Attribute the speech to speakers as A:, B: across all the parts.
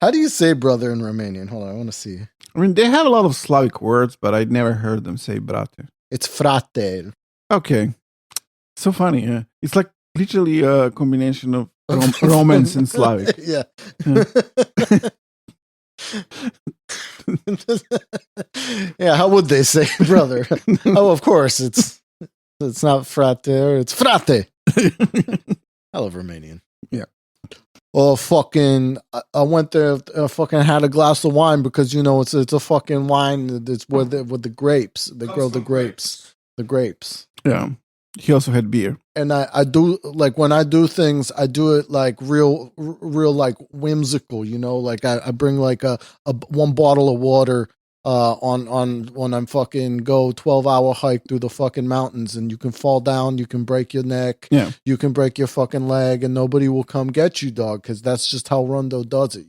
A: How do you say brother in Romanian? Hold on, I want to see.
B: I mean, they have a lot of Slavic words, but I never heard them say brate.
A: It's frate.
B: Okay. So funny, yeah. It's like literally a combination of Romance and Slavic.
A: Yeah. Yeah, how would they say brother? Oh, of course, it's not frate, it's frate. I love Romanian.
B: Yeah.
A: Oh, fucking, I went there, fucking had a glass of wine because, it's a fucking wine. It's with the grapes. They grow the grapes. The grapes.
B: Yeah. He also had beer.
A: And I do, like, when I do things, I do it, like, real, like, whimsical, Like, I bring, like, a one bottle of water on when I'm fucking go 12-hour hike through the fucking mountains, and you can fall down, you can break your neck, you can break your fucking leg, and nobody will come get you, dog, because that's just how Rundo does it,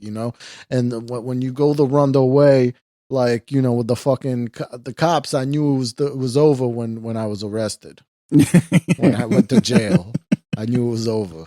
A: And when you go the Rundo way, like, with the cops, I knew it was over when I was arrested. When I went to jail, I knew it was over.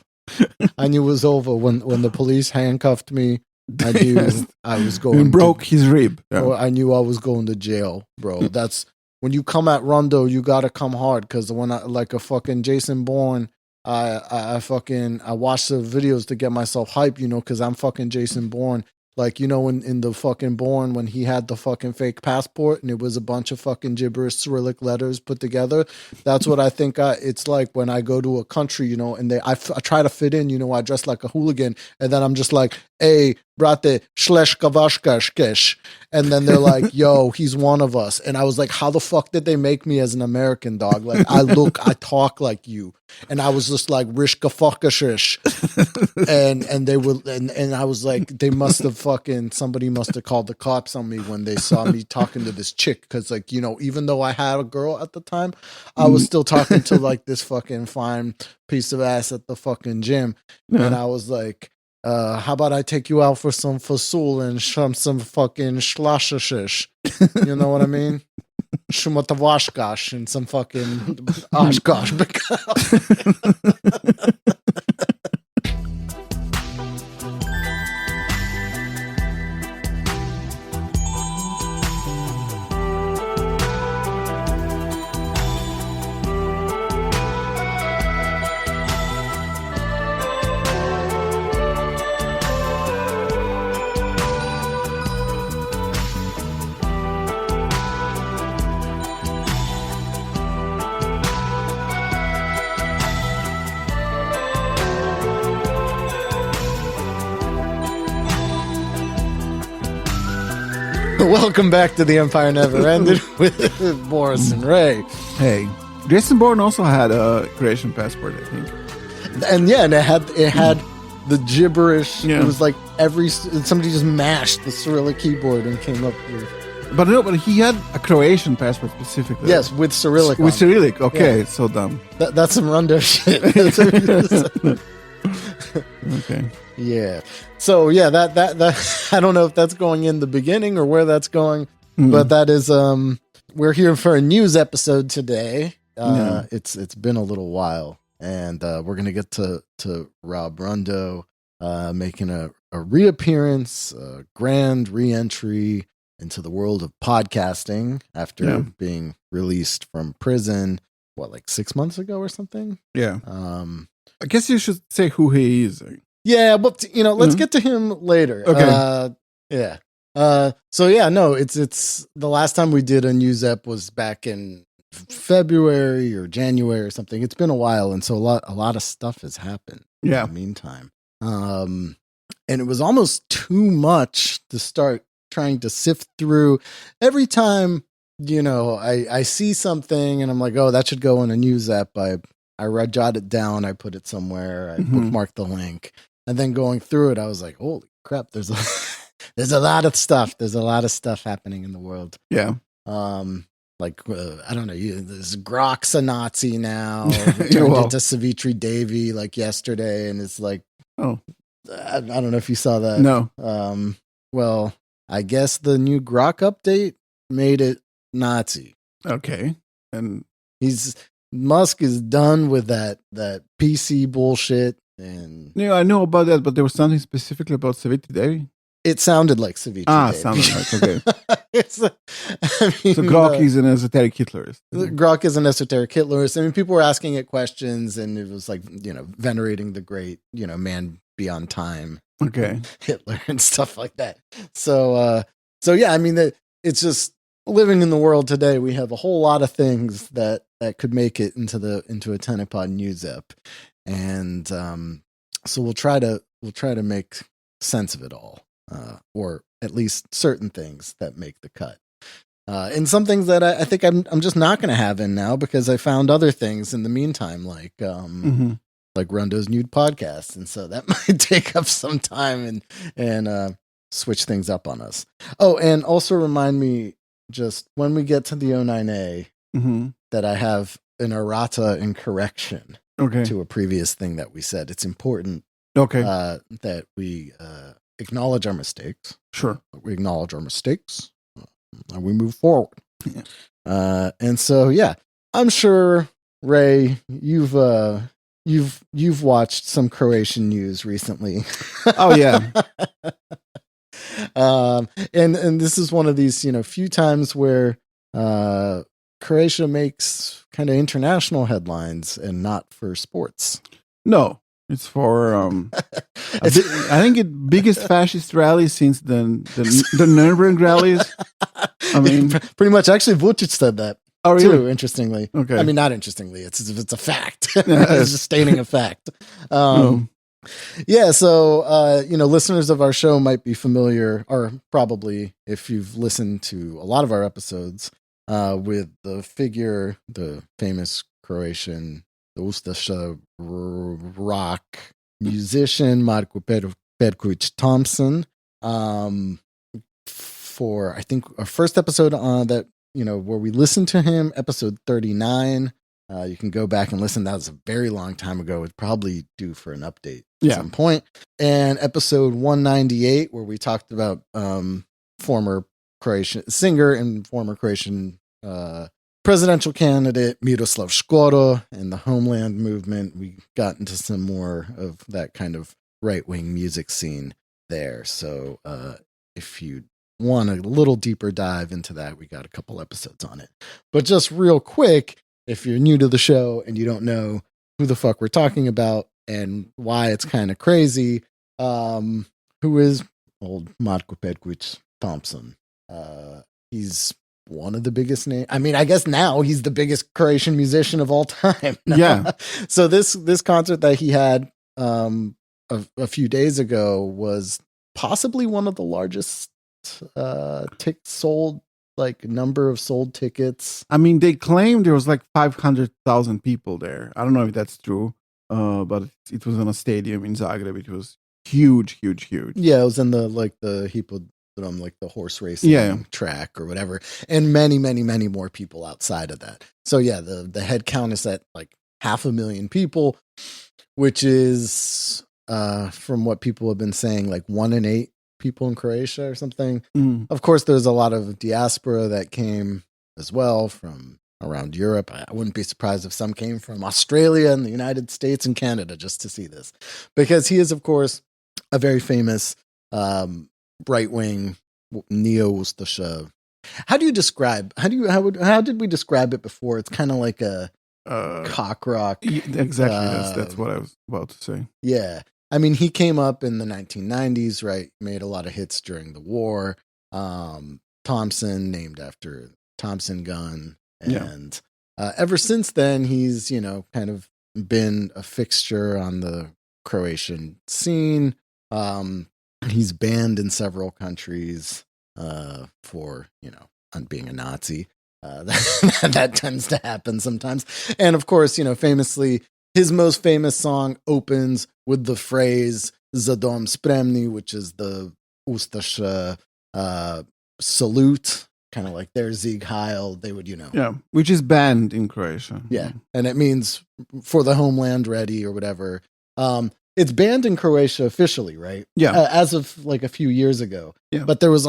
A: I knew it was over when the police handcuffed me. I knew I was going.
B: And broke his rib.
A: Yeah. I knew I was going to jail, bro. That's when you come at Rundo, you gotta come hard. Because when I like a fucking Jason Bourne, I watch the videos to get myself hype, because I'm fucking Jason Bourne. Like, in the fucking Bourne, when he had the fucking fake passport and it was a bunch of fucking gibberish Cyrillic letters put together. That's what I think it's like when I go to a country, and I try to fit in, I dress like a hooligan, and then I'm just like, hey, brate, shleshka vashka shkesh. And then they're like, yo, he's one of us. And I was like, how the fuck did they make me as an American, dog? Like, I talk like you. And I was just like, rishka fuckashish. And they were, and I was like, somebody must have called the cops on me when they saw me talking to this chick. Cause like, even though I had a girl at the time, I was still talking to like this fucking fine piece of ass at the fucking gym. Yeah. And I was like, how about I take you out for some fasul and some fucking shlashishish? You know what I mean? Shumatavashkash and some fucking Oshkosh. Welcome back to The Empire Never Ended with Boris and Ray.
B: Hey, Jason Bourne also had a Croatian passport, I think.
A: And yeah, and it had the gibberish. Yeah. It was like somebody just mashed the Cyrillic keyboard and came up with.
B: But he had a Croatian passport specifically.
A: Yes, with Cyrillic.
B: With Cyrillic, okay, yeah. So dumb.
A: That's some Rundo shit.
B: Okay.
A: Yeah. So yeah, that I don't know if that's going in the beginning or where that's going, but that is we're here for a news episode today. It's been a little while, and we're gonna get to Rob Rundo making a reappearance, a grand re-entry into the world of podcasting after being released from prison. What, like 6 months ago or something?
B: Yeah. I guess you should say who he is.
A: Yeah, but let's get to him later.
B: Okay.
A: Yeah. So yeah, no, it's the last time we did a news ep was back in February or January or something. It's been a while, and so a lot of stuff has happened in the meantime. And it was almost too much to start trying to sift through. Every time, I see something and I'm like, oh, that should go in a news ep. I jot it down, I put it somewhere, I bookmarked the link, and then going through it, I was like, holy crap, there's a lot of stuff. There's a lot of stuff happening in the world.
B: Yeah.
A: Like, I don't know, there's Grok's a Nazi now, turned into Savitri Devi like yesterday, and it's like,
B: oh,
A: I don't know if you saw that.
B: No.
A: Well, I guess the new Grok update made it Nazi.
B: Okay. And
A: Musk is done with that PC bullshit. And
B: yeah, I know about that, but there was something specifically about Savitri Devi.
A: It sounded like ceviche.
B: Sounded like, okay.
A: So
B: Grok is an esoteric Hitlerist.
A: Grok is an esoteric Hitlerist. I mean, people were asking it questions, and it was like, venerating the great, man beyond time.
B: Okay.
A: Hitler and stuff like that. So yeah, I mean, it's just living in the world today. We have a whole lot of things that could make it into a TENE news app, and so we'll try to make sense of it all. Or at least certain things that make the cut. And some things that I think I'm just not going to have in now because I found other things in the meantime, like Rundo's nude podcast. And so that might take up some time and switch things up on us. Oh, and also remind me just when we get to the O9A that I have an errata and correction to a previous thing that we said. It's important that we acknowledge our mistakes.
B: Sure.
A: We acknowledge our mistakes and we move forward. Yeah. And so, yeah, I'm sure, Ray, you've watched some Croatian news recently.
B: Oh, yeah.
A: And this is one of these, few times where Croatia makes kind of international headlines and not for sports.
B: No. It's for I think it's biggest fascist rally since the Nuremberg rallies. I mean,
A: pretty much. Actually, Vučić said that.
B: Oh, really?
A: Too, interestingly.
B: Okay.
A: I mean, not interestingly. It's a fact. It's just stating a fact. Yeah. So, listeners of our show might be familiar, or probably if you've listened to a lot of our episodes, with the famous Croatian, the Ustaša rock musician Marko Perković Thompson. For I think our first episode on that, where we listened to him, episode 39. You can go back and listen. That was a very long time ago. It's probably due for an update at some point. And episode 198, where we talked about former Croatian singer and former Croatian presidential candidate Miroslav Škoro and the Homeland movement. We got into some more of that kind of right-wing music scene there. So if you want a little deeper dive into that, we got a couple episodes on it. But just real quick, if you're new to the show and you don't know who the fuck we're talking about and why it's kind of crazy, who is old Marko Perković Thompson? He's one of the biggest names. I mean, I guess now he's the biggest Croatian musician of all time.
B: Yeah.
A: So this concert that he had a few days ago was possibly one of the largest number of sold tickets.
B: I mean, they claimed there was like 500,000 people there. I don't know if that's true, but it was in a stadium in Zagreb. It was huge.
A: Yeah, it was in the hippodrome, like the horse racing track or whatever, and many more people outside of that. So yeah, the head count is at like 500,000 people, which is from what people have been saying, like 1 in 8 people in Croatia or something. Of course, there's a lot of diaspora that came as well from around Europe. I wouldn't be surprised if some came from Australia and the United States and Canada just to see this, because he is, of course, a very famous right-wing neo-Ustaša. How did we describe it before? It's kind of like a cock rock.
B: Exactly. That's what I was about to say.
A: Yeah. I mean, he came up in the 1990s, right? Made a lot of hits during the war. Thompson, named after Thompson gun. And ever since then, he's, kind of been a fixture on the Croatian scene. He's banned in several countries for, being a Nazi. That tends to happen sometimes. And of course, famously, his most famous song opens with the phrase "Za dom spremni," which is the Ustaša salute, kind of like their Sieg Heil. They would,
B: which is banned in Croatia.
A: Yeah, and it means for the homeland ready or whatever. It's banned in Croatia officially, right?
B: Yeah.
A: As of like a few years ago.
B: Yeah.
A: But there's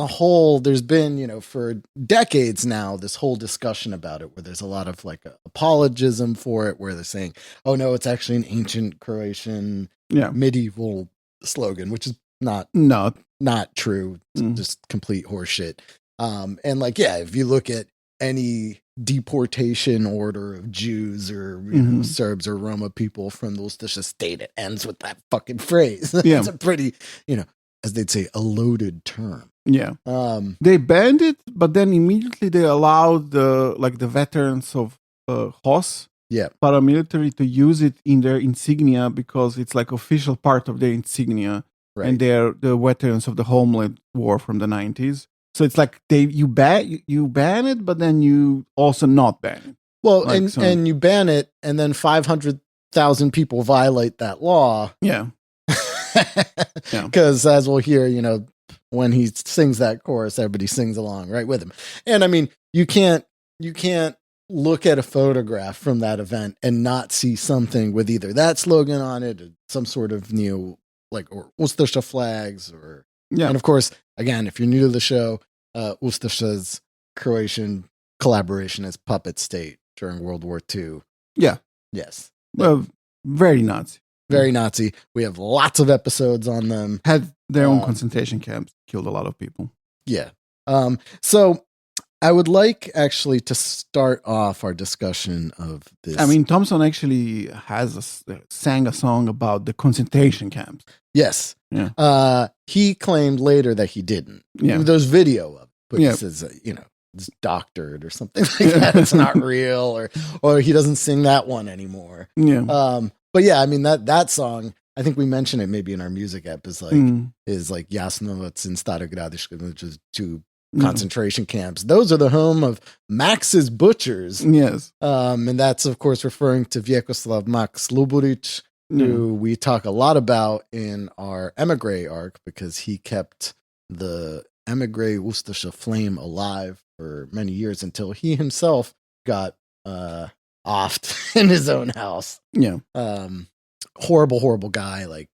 A: been, for decades now, this whole discussion about it, where there's a lot of like apologism for it, where they're saying, oh no, it's actually an ancient Croatian medieval slogan, which is not true. Just complete horseshit. And like, yeah, if you look at any deportation order of Jews or Serbs or Roma people from the Ustaša state, it ends with that fucking phrase.
B: Yeah.
A: It's a pretty, as they'd say, a loaded term.
B: Yeah. They banned it, but then immediately they allowed the veterans of HOS, paramilitary, to use it in their insignia because it's like official part of their insignia. Right. And they're the veterans of the Homeland War from the 90s. So it's like you ban it, but then you also not ban it.
A: Well, and you ban it, and then 500,000 people violate that law.
B: Yeah.
A: Because as we'll hear, when he sings that chorus, everybody sings along right with him. And I mean, you can't look at a photograph from that event and not see something with either that slogan on it, or some sort of or Ustaša flags, or and of course, again, if you're new to the show, Ustaša's Croatian collaboration as puppet state during World War II.
B: Yeah.
A: Yes.
B: Well, very Nazi.
A: Very Nazi. We have lots of episodes on them.
B: Had their own concentration camps, killed a lot of people.
A: Yeah. So I would like actually to start off our discussion of this.
B: I mean, Thompson actually sang a song about the concentration camps.
A: Yes.
B: Yeah.
A: He claimed later that he didn't.
B: Yeah.
A: There's video of it, but he says, it's doctored or something like that. It's not real, or he doesn't sing that one anymore.
B: Yeah.
A: But yeah, I mean that song, I think we mentioned it maybe in our music app, is like Jasnovac in Stara Gradiška, which is two concentration camps. Those are the home of Max's butchers.
B: Yes.
A: And that's of course referring to Vjekoslav Max Luburic, who we talk a lot about in our emigre arc, because he kept the emigre Ustaša flame alive for many years until he himself got offed in his own house.
B: Yeah.
A: Horrible guy,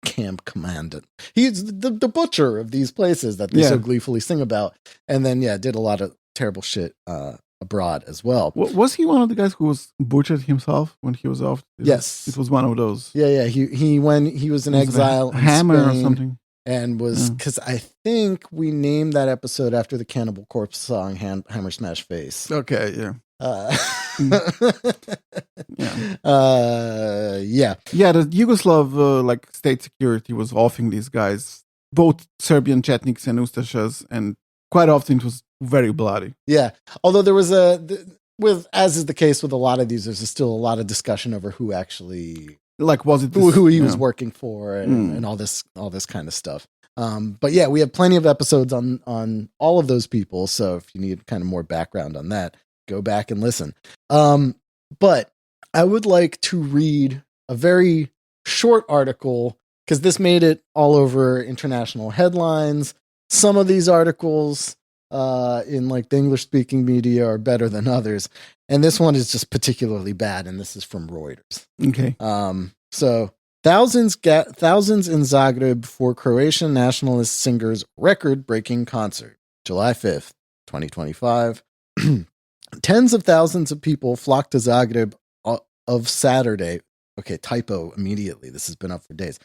A: camp commandant. He's the butcher of these places that they so gleefully sing about. And then, did a lot of terrible shit abroad as well.
B: Was he one of the guys who was butchered himself when he was off?
A: Yes.
B: It was one of those.
A: Yeah. He when he was in exile in
B: Hammer
A: Spain,
B: or something.
A: And was, because I think we named that episode after the Cannibal Corpse song, Hammer Smash Face.
B: Okay, yeah. The Yugoslav state security was offing these guys, both Serbian Chetniks and Ustašas, and quite often it was very bloody.
A: Yeah, although there was as is the case with a lot of these, there's still a lot of discussion over who actually,
B: was it
A: who he was working for, and all this kind of stuff. But yeah, we have plenty of episodes on all of those people. So if you need kind of more background on that, go back and listen. But I would like to read a very short article, because this made it all over international headlines. Some of these articles in the English speaking media are better than others. And this one is just particularly bad. And this is from Reuters.
B: Okay.
A: So thousands in Zagreb for Croatian nationalist singer's record-breaking concert, July 5th, 2025. Tens of thousands of people flocked to Zagreb of Saturday. Okay, typo immediately. This has been up for days.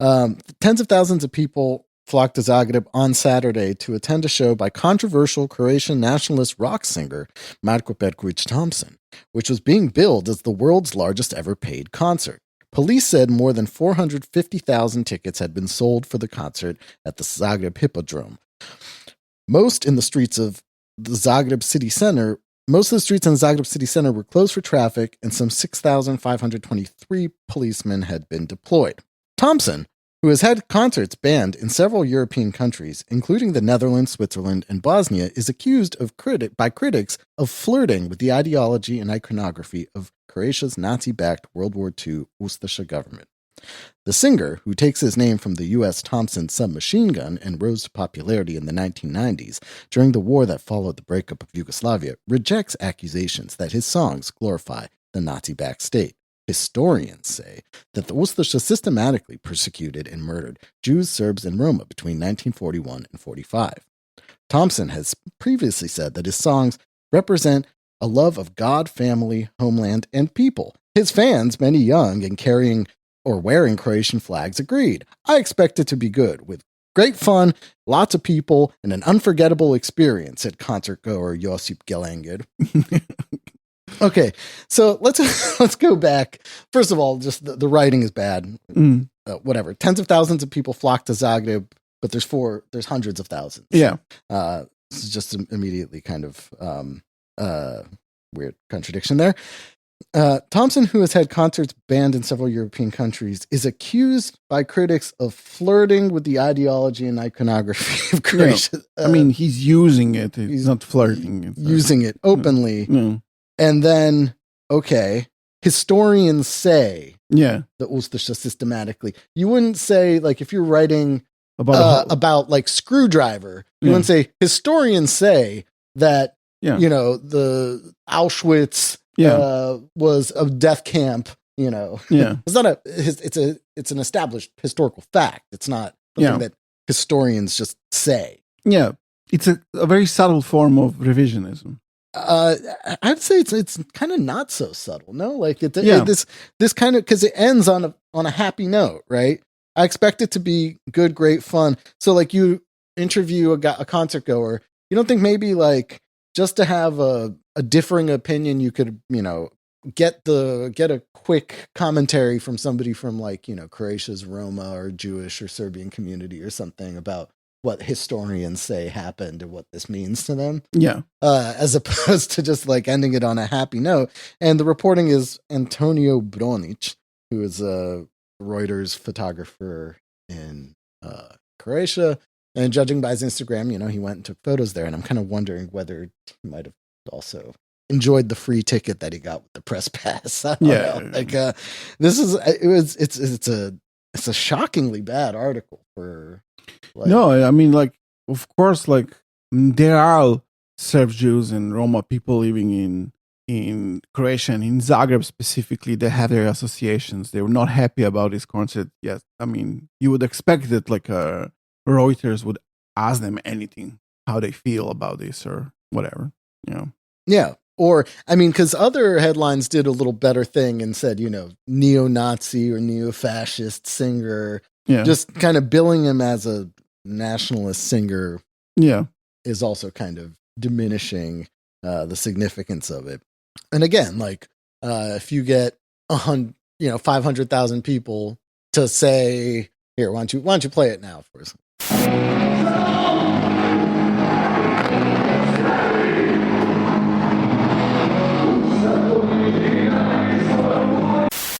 A: Tens of thousands of people flocked to Zagreb on Saturday to attend a show by controversial Croatian nationalist rock singer Marko Perković Thompson, which was being billed as the world's largest ever paid concert. Police said more than 450,000 tickets had been sold for the concert at the Zagreb Hippodrome. Most of the streets in Zagreb city center were closed for traffic, and some 6,523 policemen had been deployed. Thompson, who has had concerts banned in several European countries, including the Netherlands, Switzerland, and Bosnia, is accused by critics of flirting with the ideology and iconography of Croatia's Nazi-backed World War II Ustaša government. The singer, who takes his name from the U.S. Thompson submachine gun and rose to popularity in the 1990s during the war that followed the breakup of Yugoslavia, rejects accusations that his songs glorify the Nazi-backed state. Historians say that the Ustaša systematically persecuted and murdered Jews, Serbs, and Roma between 1941 and 45. Thompson has previously said that his songs represent a love of God, family, homeland, and people. His fans, many young and carrying or wearing Croatian flags agreed. I expect it to be good, with great fun, lots of people, and an unforgettable experience, said concert goer Josip Gelangid. Okay, so let's go back. First of all, just the writing is bad. Whatever. Tens of thousands of people flock to Zagreb, but there's hundreds of thousands.
B: Yeah.
A: This is just immediately kind of weird contradiction there. Thompson, who has had concerts banned in several European countries, is accused by critics of flirting with the ideology and iconography of Croatia.
B: I mean, he's using it. He's not flirting.
A: Using it openly.
B: No.
A: And then, okay, historians say
B: the
A: Ustaša systematically. You wouldn't say, like, if you're writing about like Screwdriver, you wouldn't say historians say that, the Auschwitz was a death camp, It's not it's an established historical fact. It's not something that historians just say. Yeah.
B: It's a very subtle form of revisionism.
A: I'd say it's kind of not so subtle. No, like this kind of, because it ends on a happy note, right? I expect it to be good, great fun. So like you interview a concert goer, you don't think maybe like just to have a differing opinion, you could, get a quick commentary from somebody from like, Croatia's Roma or Jewish or Serbian community or something about what historians say happened and what this means to them.
B: Yeah.
A: As opposed to just like ending it on a happy note. And the reporting is Antonio Bronic, who is a Reuters photographer in Croatia. And judging by his Instagram, he went and took photos there. And I'm kind of wondering whether he might have also enjoyed the free ticket that he got with the press pass. I don't know. Like it's a shockingly bad article for. Like,
B: no, I mean, like, of course, like there are Serb Jews and Roma people living in Croatia and in Zagreb specifically. They have their associations. They were not happy about this concert. Yes, I mean, you would expect that like Reuters would ask them anything, how they feel about this or whatever.
A: Yeah. Or, I mean, because other headlines did a little better thing and said, neo-Nazi or neo-fascist singer.
B: Yeah.
A: Just kind of billing him as a nationalist singer.
B: Yeah.
A: Is also kind of diminishing the significance of it. And again, like, if you get 500,000 people to say, here, why don't you play it now for us?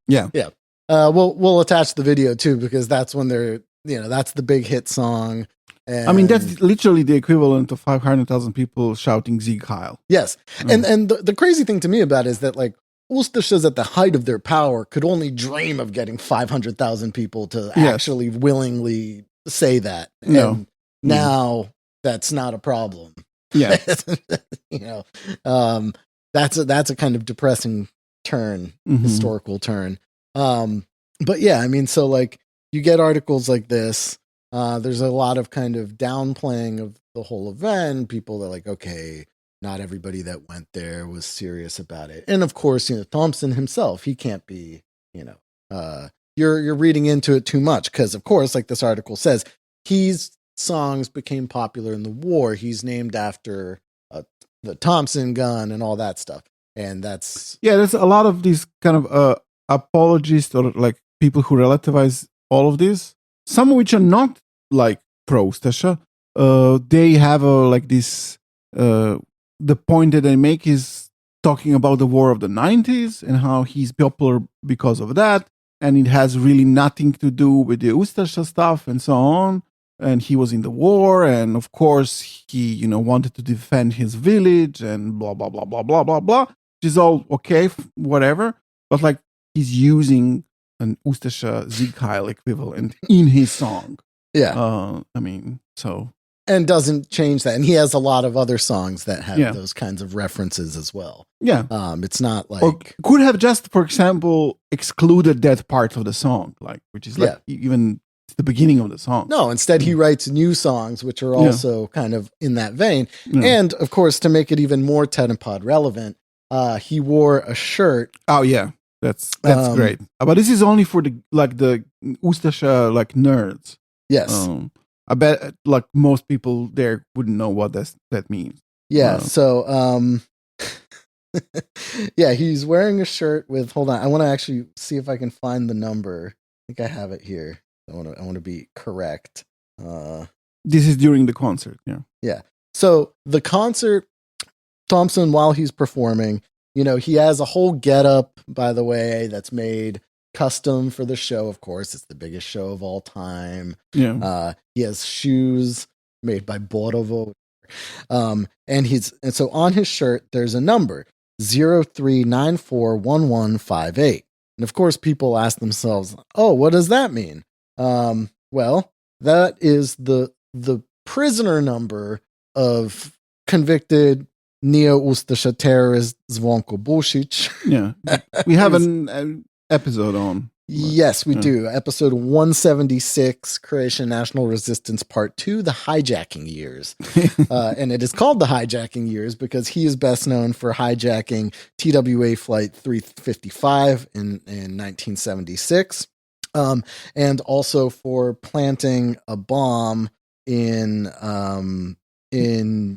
B: Yeah.
A: Yeah. We'll attach the video too, because that's when they're, that's the big hit song. And
B: I mean, that's literally the equivalent of 500,000 people shouting Sieg Heil.
A: Yes. And the crazy thing to me about it is that like Ustašas at the height of their power could only dream of getting 500,000 people to actually willingly say that.
B: No.
A: And now that's not a problem.
B: Yeah.
A: That's a kind of depressing turn, historical turn. But yeah, I mean, so like you get articles like this, there's a lot of kind of downplaying of the whole event. People are like, okay, not everybody that went there was serious about it. And of course, Thompson himself, he can't be, you're reading into it too much. Cause of course, like this article says, his songs became popular in the war. He's named after the Thompson gun and all that stuff. And there's
B: a lot of these kind of apologists or like people who relativize all of this, some of which are not like pro Ustaša. They have like this, the point that they make is talking about the war of the 90s and how he's popular because of that. And it has really nothing to do with the Ustaša stuff and so on. And he was in the war. And of course he, wanted to defend his village and blah, blah, blah, blah, blah, blah, blah. Which is all okay, whatever. But like he's using an Ustaša Sieg Heil equivalent in his song.
A: Yeah.
B: I mean, so.
A: And doesn't change that. And he has a lot of other songs that have those kinds of references as well.
B: Yeah.
A: It's not like.
B: Or could have just, for example, excluded that part of the song, like, which is like even the beginning of the song.
A: No, instead he writes new songs, which are also kind of in that vein. Yeah. And of course, to make it even more TENE relevant, he wore a shirt.
B: Oh, yeah. That's great. But this is only for the Ustaša nerds.
A: Yes.
B: I bet most people there wouldn't know what that means.
A: Yeah. So yeah, he's wearing a shirt with. Hold on, I want to actually see if I can find the number. I think I have it here. I want to be correct.
B: This is during the concert. Yeah.
A: Yeah. So the concert, Thompson, while he's performing, he has a whole getup, by the way, that's made custom for the show. Of course, it's the biggest show of all time.
B: Yeah.
A: He has shoes made by Borovo. And so on his shirt, there's a number 03941158. And of course, people ask themselves, oh, what does that mean? Well, that is the prisoner number of convicted Neo-Ustaša terrorist Zvonko Bušić.
B: Yeah. We have an episode on.
A: Yes, we do. Episode 176, Croatian National Resistance Part 2, The Hijacking Years. And it is called The Hijacking Years because he is best known for hijacking TWA Flight 355 in 1976. And also for planting a bomb in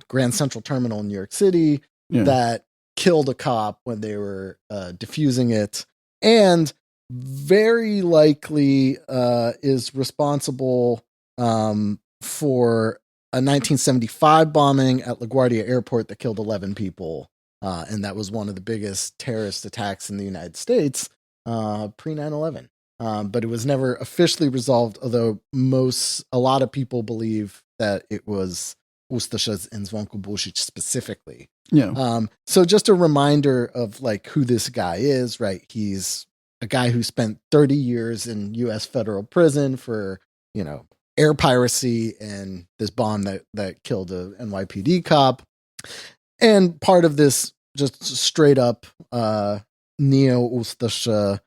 A: Grand Central Terminal in New York City that killed a cop when they were defusing it. And very likely is responsible for a 1975 bombing at LaGuardia Airport that killed 11 people. And that was one of the biggest terrorist attacks in the United States pre 9/11. But it was never officially resolved, although a lot of people believe that it was Ustaša and Zvonko Bušić specifically.
B: Yeah.
A: So just a reminder of who this guy is, right? He's a guy who spent 30 years in U.S. federal prison for, air piracy and this bomb that killed a NYPD cop. And part of this just straight up Neo-Ustaša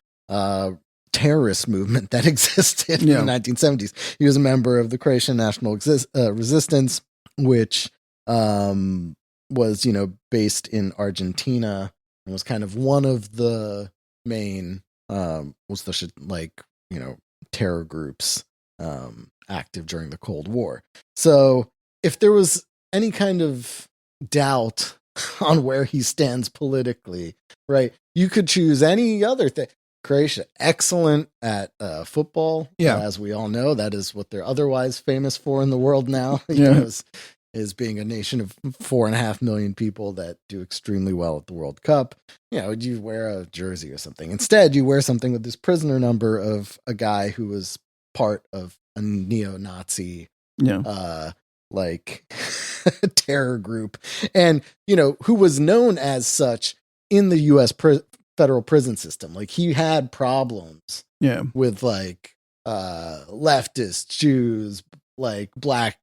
A: terrorist movement that existed in the 1970s. He was a member of the Croatian National Resistance, which was, based in Argentina and was kind of one of the main Ustaša terror groups active during the Cold War. So if there was any kind of doubt on where he stands politically, right, you could choose any other thing. Croatia, excellent at football. As we all know, that is what they're otherwise famous for in the world now. Is being a nation of 4.5 million people that do extremely well at the World Cup. You wear a jersey or something. Instead, you wear something with this prisoner number of a guy who was part of a neo-Nazi terror group, and who was known as such in the U.S. federal prison system. He had problems with leftist Jews, black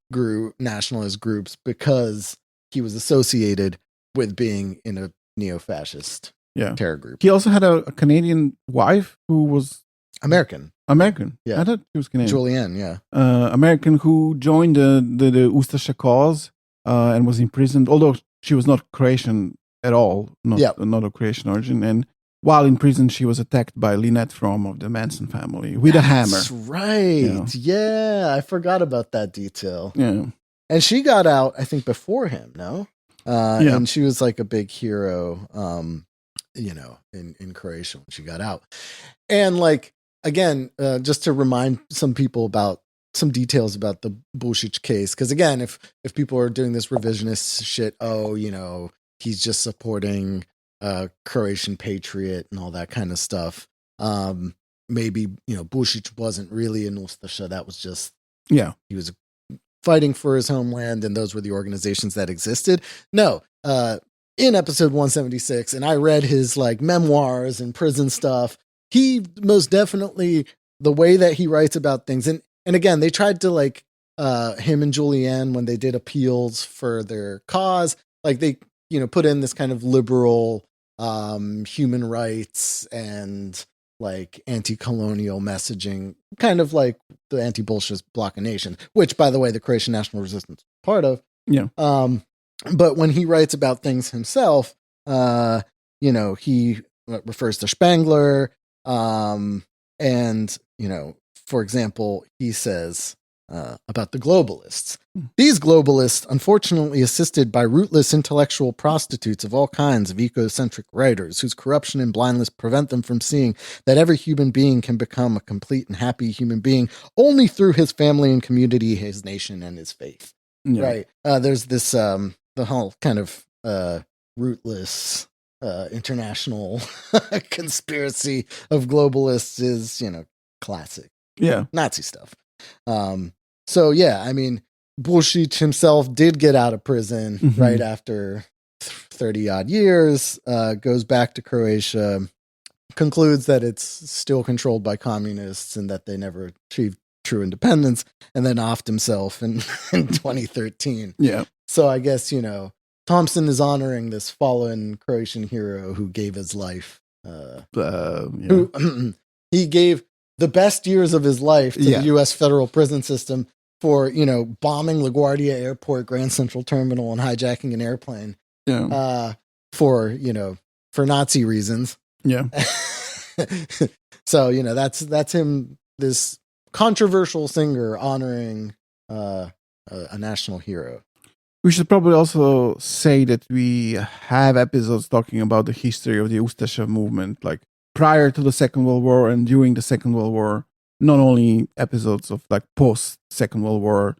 A: nationalist groups, because he was associated with being in a neo-fascist terror group.
B: He also had a Canadian wife who was
A: American.
B: Yeah. I thought she was Canadian.
A: Julianne,
B: American, who joined the Ustaša cause and was imprisoned, although she was not Croatian at all, not of Croatian origin. And while in prison, she was attacked by Lynette Fromm of the Manson family with a hammer.
A: That's right. Yeah, I forgot about that detail.
B: Yeah.
A: And she got out, I think, before him, no? And she was a big hero, in Croatia when she got out. And again, just to remind some people about some details about the Bušić case, because again, if people are doing this revisionist shit, he's just supporting Croatian patriot and all that kind of stuff. Maybe Bušić wasn't really an Ustaša. That was just he was fighting for his homeland, and those were the organizations that existed. No, in episode 176, and I read his memoirs and prison stuff. He most definitely, the way that he writes about things, and again, they tried to him and Julianne when they did appeals for their cause, they put in this kind of liberal human rights and anti-colonial messaging, kind of like the anti-Bolshevist bloc of nations, which, by the way, the Croatian National Resistance is part of.
B: Yeah.
A: But when he writes about things himself, he refers to Spengler. And, for example, he says about the globalists. These globalists, unfortunately assisted by rootless intellectual prostitutes of all kinds of ecocentric writers, whose corruption and blindness prevent them from seeing that every human being can become a complete and happy human being only through his family and community, his nation, and his faith. Yeah. Right. There's this, the whole kind of rootless international conspiracy of globalists is, classic.
B: Yeah.
A: Nazi stuff. So, yeah, I mean, Bullshit himself did get out of prison right after 30 odd years, goes back to Croatia, concludes that it's still controlled by communists and that they never achieved true independence, and then offed himself in 2013.
B: Yeah.
A: So I guess, Thompson is honoring this fallen Croatian hero who gave his life. Who he gave the best years of his life to the U.S. federal prison system for, bombing LaGuardia Airport, Grand Central Terminal, and hijacking an airplane.
B: Yeah.
A: For Nazi reasons.
B: Yeah.
A: So, that's him, this controversial singer honoring a national hero.
B: We should probably also say that we have episodes talking about the history of the Ustaša movement, like prior to the Second World War and during the Second World War. Not only episodes of like post Second World War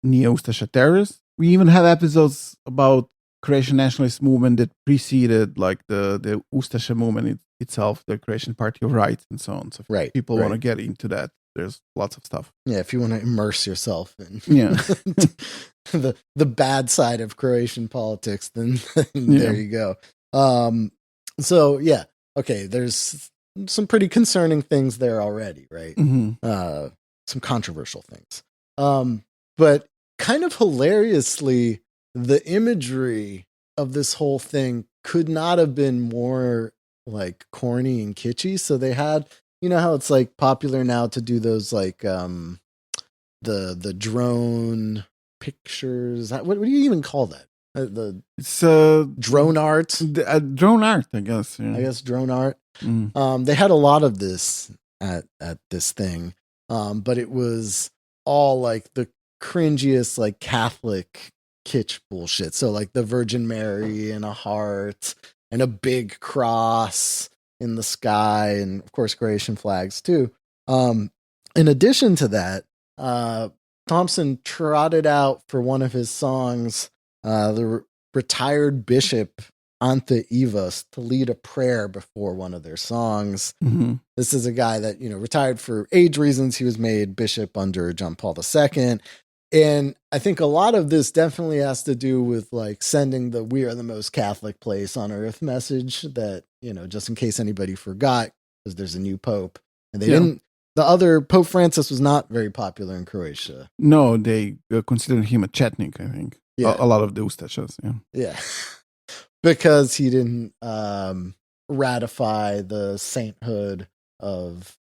B: Neo-Ustaša terrorists. We even have episodes about Croatian nationalist movement that preceded like the Ustaša movement itself, the Croatian Party of Rights and so on. So if people want to get into that, there's lots of stuff. Yeah,
A: if you want to immerse yourself in the bad side of Croatian politics, then there you go. So yeah, okay, there's some pretty concerning things there already, right? Some controversial things. But kind of hilariously, the imagery of this whole thing could not have been more like corny and kitschy. So they had, how it's like popular now to do those like the drone pictures. What do you even call that?
B: It's
A: drone art.
B: Drone art, I guess. Yeah.
A: I guess drone art. They had a lot of this at this thing, but it was all like the cringiest like Catholic kitsch bullshit. So like the Virgin Mary and a heart and a big cross in the sky, and of course Croatian flags too. In addition to that, Thompson trotted out for one of his songs the retired bishop Ante Ivas to lead a prayer before one of their songs. This is a guy that, retired for age reasons. He was made bishop under John Paul II. And I think a lot of this definitely has to do with like sending the "we are the most Catholic place on earth" message that, just in case anybody forgot, because there's a new pope. And they didn't, the other Pope Francis was not very popular in Croatia.
B: No, they considered him a Chetnik, I think. Yeah. A lot of the Ustašas,
A: Yeah. Because he didn't ratify the sainthood of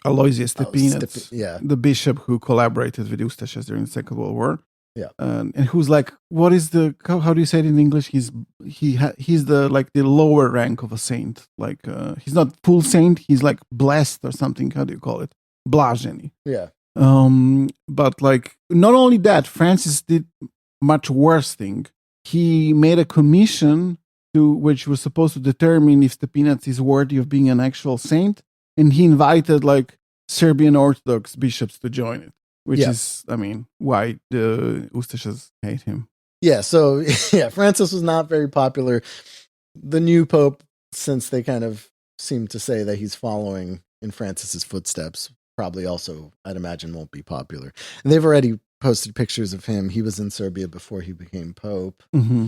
B: Aloysius Stepinac, the bishop who collaborated with Ustašas during the Second World War.
A: Yeah,
B: and who's like, what is how do you say it in English? He's the like the lower rank of a saint. Like he's not full saint. He's like blessed or something. How do you call it? Blaženi.
A: Yeah.
B: But like not only that, Francis did much worse thing. He made a commission which was supposed to determine if Stepinac is worthy of being an actual saint, and he invited like Serbian Orthodox bishops to join it, which is, I mean, why the Ustašas hate him.
A: Yeah, so Francis was not very popular. The new pope, since they kind of seem to say that he's following in Francis's footsteps, probably also, I'd imagine, won't be popular. And they've already posted pictures of him. He was in Serbia before he became pope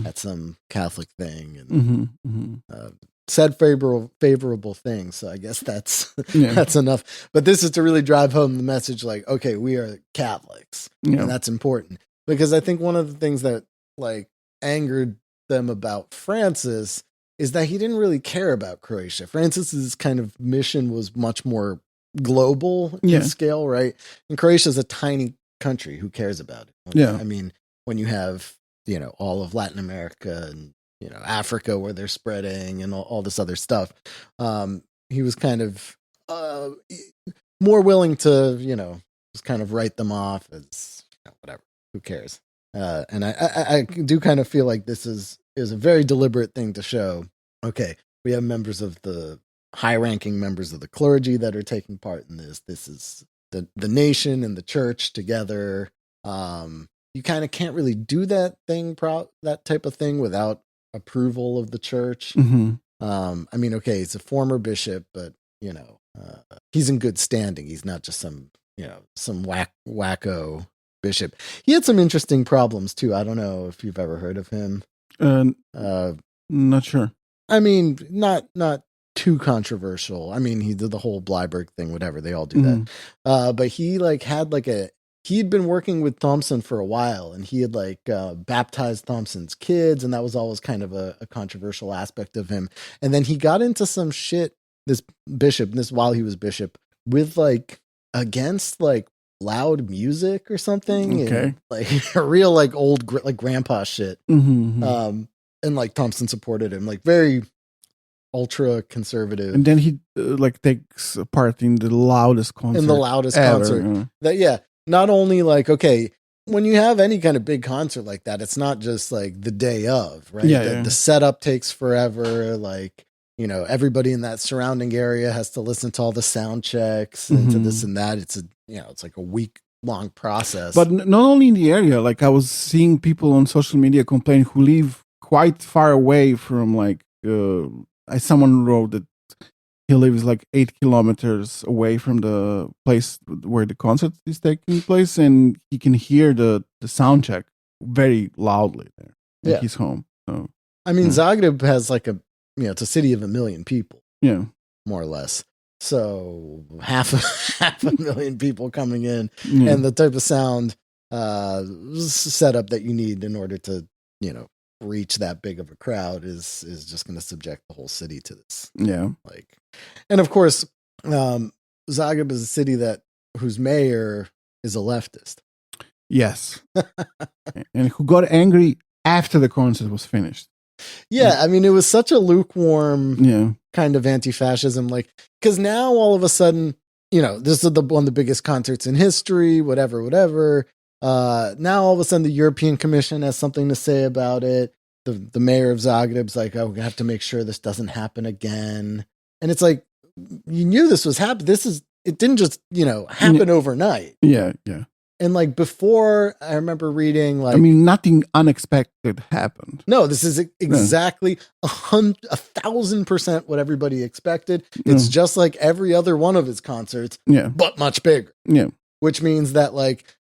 A: at some Catholic thing, and said favorable things. So I guess that's that's enough. But this is to really drive home the message, like, okay, we are Catholics, and that's important, because I think one of the things that like angered them about Francis is that he didn't really care about Croatia. Francis's kind of mission was much more global in scale, right? And Croatia is a tiny country. Who cares about it? I mean, when you have, all of Latin America and Africa where they're spreading and all this other stuff. He was kind of more willing to, just kind of write them off as whatever. Who cares? And I do kind of feel like this is a very deliberate thing to show. Okay, we have members of the high-ranking members of the clergy that are taking part in this. This is the nation and the church together. You kind of can't really do that type of thing without approval of the church.
B: Mm-hmm.
A: I mean, okay, he's a former bishop, but he's in good standing. He's not just some wacko bishop. He had some interesting problems too. I don't know if you've ever heard of him.
B: Not sure.
A: I mean, not too controversial. I mean, he did the whole Bleiberg thing, whatever. They all do that. But he he'd been working with Thompson for a while, and he had baptized Thompson's kids, and that was always kind of a controversial aspect of him. And then he got into some shit, this bishop, while he was bishop, with against loud music or something.
B: Okay.
A: And, a real old grandpa shit.
B: Mm-hmm.
A: And Thompson supported him, very ultra conservative.
B: And then he takes part in the loudest concert.
A: Concert. That not only okay, when you have any kind of big concert like that, it's not just the day of, right? The setup takes forever. Everybody in that surrounding area has to listen to all the sound checks and to this and that. It's it's a week-long process.
B: But not only in the area, I was seeing people on social media complain who live quite far away from someone wrote that he lives 8 kilometers away from the place where the concert is taking place, and he can hear the sound check very loudly there in his home. So,
A: I mean, Zagreb has it's a city of 1 million people.
B: Yeah.
A: More or less. So half a million people coming in, and the type of sound setup that you need in order to, reach that big of a crowd is just going to subject the whole city to this.
B: Yeah.
A: And of course, Zagreb is a city whose mayor is a leftist.
B: Yes. And who got angry after the concert was finished.
A: Yeah, I mean, it was such a lukewarm kind of anti-fascism, because now all of a sudden, this is one of the biggest concerts in history, whatever. Now all of a sudden the European Commission has something to say about it. The mayor of Zagreb's oh, we have to make sure this doesn't happen again. And it's you knew this was happening. It didn't just, happen overnight.
B: Yeah.
A: And before, I remember reading
B: I mean, nothing unexpected happened.
A: No, this is exactly 1,000% what everybody expected. It's just like every other one of his concerts, but much bigger.
B: Yeah.
A: Which means that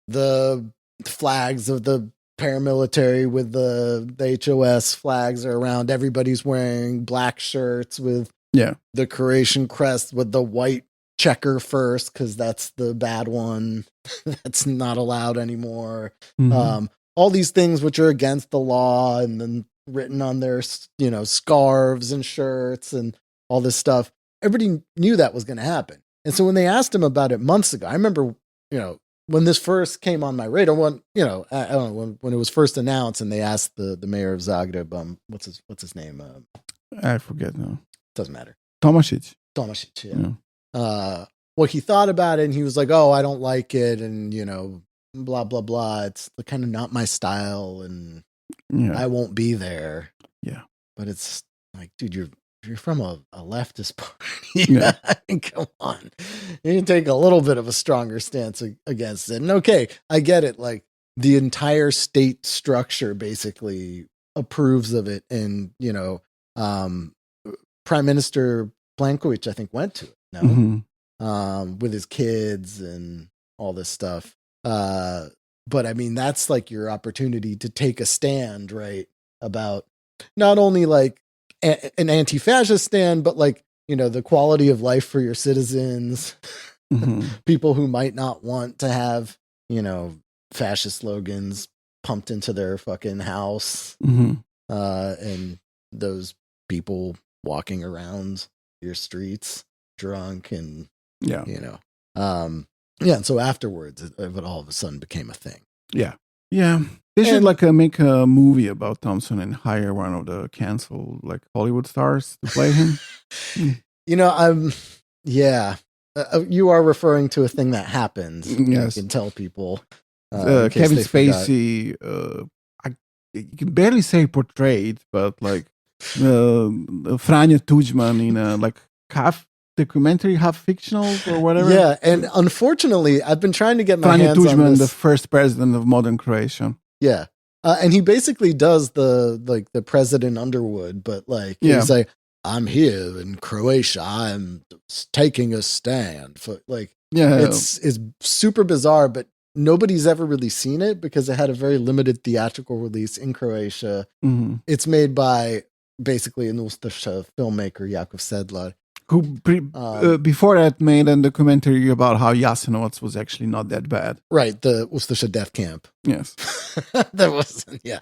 A: the flags of the paramilitary with the HOS flags are around. Everybody's wearing black shirts with the Croatian crest with the white checker first, because that's the bad one. That's not allowed anymore.
B: Mm-hmm.
A: All these things which are against the law, and then written on their scarves and shirts and all this stuff. Everybody knew that was going to happen. And so when they asked him about it months ago, I remember when this first came on my radar, I don't know, when it was first announced, and they asked the mayor of Zagreb, what's his name?
B: I forget now.
A: Doesn't matter.
B: Tomasic,
A: yeah. What he thought about it, and he was oh, I don't like it, and blah blah blah. It's kind of not my style, and I won't be there.
B: Yeah,
A: but it's dude, you're from a leftist party. I mean, come on, you can take a little bit of a stronger stance against it. And okay, I get it. The entire state structure basically approves of it, and Prime Minister Plenković, I think, went to it. No.
B: Mm-hmm.
A: With his kids and all this stuff. But I mean, that's your opportunity to take a stand, right? About not only an anti-fascist stand, but the quality of life for your citizens, people who might not want to have, fascist slogans pumped into their fucking house. And those people walking around your streets drunk and and so afterwards it all of a sudden became a thing.
B: Yeah. They should make a movie about Thompson and hire one of the canceled Hollywood stars to play him.
A: You are referring to a thing that happened.
B: Yes.
A: You can tell people.
B: Kevin Spacey, you can barely say portrayed, but Franja Tuđman in a half documentary, half fictional or whatever.
A: Yeah, and unfortunately, I've been trying to get my hands
B: Tuđman,
A: on this.
B: The first president of modern Croatia.
A: Yeah. And he basically does the President Underwood, but he's like, I'm here in Croatia. I'm taking a stand for it's super bizarre, but nobody's ever really seen it because it had a very limited theatrical release in Croatia.
B: Mm-hmm.
A: It's made by basically an Ustaša filmmaker, Jakov Sedlar,
B: who before that made a documentary about how Jasenovac was actually not that bad.
A: Right, the Ustaša death camp.
B: Yes.
A: That wasn't, yeah.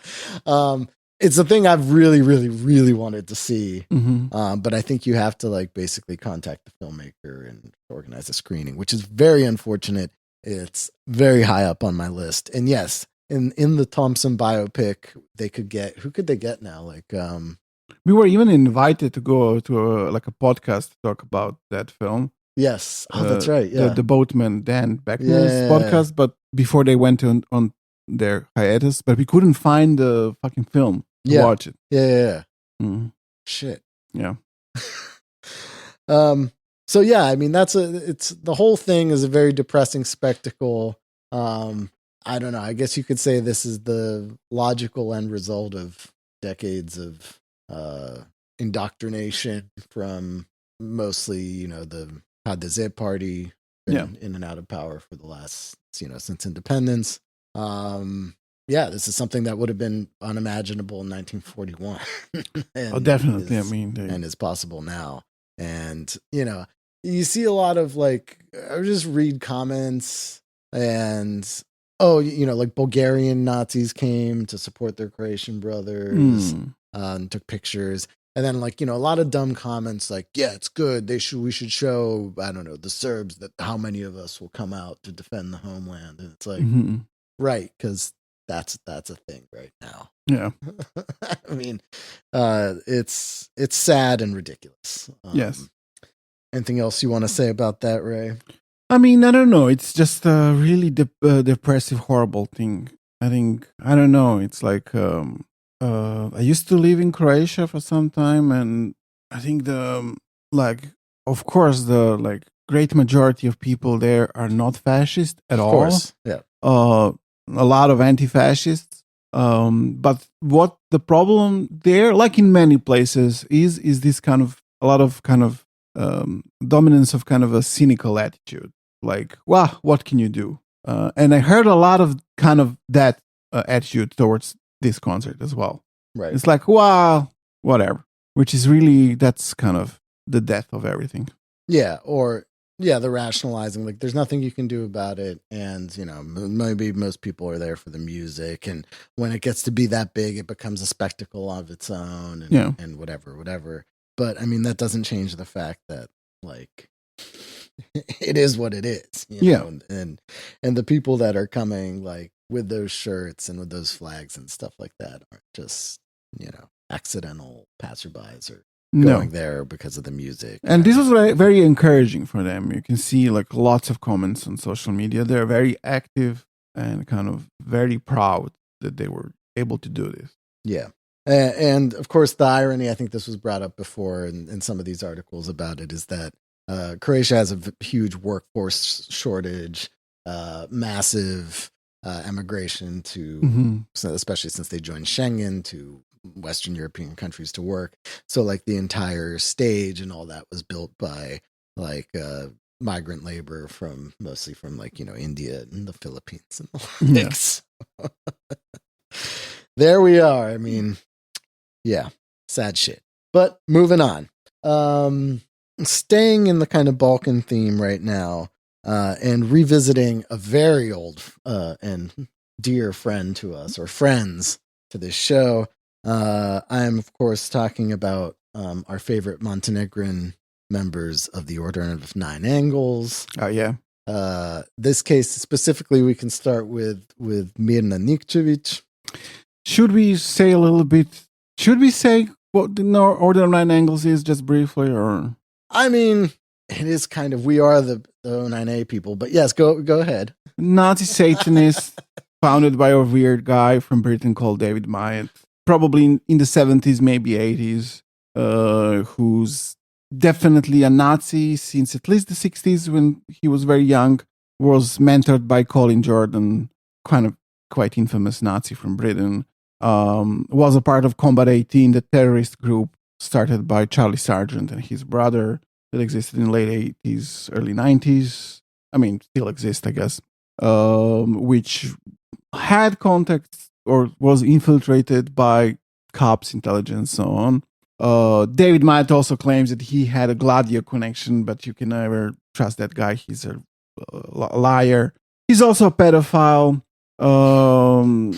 A: It's a thing I've really, really, really wanted to see.
B: Mm-hmm.
A: But I think you have to basically contact the filmmaker and organize a screening, which is very unfortunate. It's very high up on my list. And yes, in the Thompson biopic, who could they get now?
B: We were even invited to go to a podcast to talk about that film.
A: Yes. Oh, that's right. Yeah.
B: The Boatman Dan Beckner's podcast, but before they went on their hiatus, but we couldn't find the fucking film to watch it.
A: Yeah.
B: Mm-hmm.
A: Shit.
B: Yeah.
A: So yeah, I mean it's the whole thing is a very depressing spectacle. I don't know. I guess you could say this is the logical end result of decades of indoctrination from mostly, the HDZ party in and out of power for the last, since independence. This is something that would have been unimaginable in 1941.
B: Definitely.
A: And is possible now. And, you see a lot of I just read comments and, Bulgarian Nazis came to support their Croatian brothers and took pictures. And then a lot of dumb comments it's good. We should show, I don't know, the Serbs that how many of us will come out to defend the homeland. And it's right. 'Cause that's a thing right now.
B: Yeah.
A: I mean, it's sad and ridiculous.
B: Yes.
A: Anything else you want to say about that, Ray?
B: I mean, I don't know. It's just a really depressive, horrible thing. I don't know. It's I used to live in Croatia for some time, and I think of course, the great majority of people there are not fascist at all.
A: Of course, yeah.
B: A lot of anti-fascists. But what the problem there, like in many places, is this a lot of dominance of kind of a cynical attitude. What can you do? And I heard a lot of kind of that attitude towards this concert as well.
A: Right.
B: It's whatever. Which is really, that's kind of the death of everything.
A: Yeah, the rationalizing, there's nothing you can do about it. And, maybe most people are there for the music. And when it gets to be that big, it becomes a spectacle of its own and whatever. But, I mean, that doesn't change the fact that, it is what it is. And the people that are coming, with those shirts and with those flags and stuff like that aren't just, accidental passerbys or going there because of the music.
B: And this was very encouraging for them. You can see lots of comments on social media. They're very active and kind of very proud that they were able to do this.
A: Yeah. And of course, the irony, I think this was brought up before in some of these articles about it, is that Croatia has a huge workforce shortage, massive emigration to, especially since they joined Schengen, to Western European countries to work. So the entire stage and all that was built by migrant labor mostly from India and the Philippines and the likes. There we are. I mean, yeah, sad shit. But moving on. Staying in the kind of Balkan theme right now, and revisiting a very old and dear friend to us, or friends to this show. I'm, of course, talking about our favorite Montenegrin members of the Order of Nine Angles.
B: Oh, yeah.
A: This case specifically, we can start with Mirna Nikčević.
B: Should we say a little bit? Should we say what the Order of Nine Angles is just briefly, or?
A: I mean, it is kind of, we are the O9A people, but yes, go ahead.
B: Nazi Satanist, founded by a weird guy from Britain called David Myatt, probably in the 70s, maybe 80s, who's definitely a Nazi since at least the 60s when he was very young, was mentored by Colin Jordan, kind of quite infamous Nazi from Britain, was a part of Combat 18, the terrorist group started by Charlie Sargent and his brother that existed in the late 80s, early 90s. I mean, still exists, I guess, which had contacts or was infiltrated by cops, intelligence, so on. David Myatt also claims that he had a Gladio connection, but you can never trust that guy. He's a liar. He's also a pedophile. And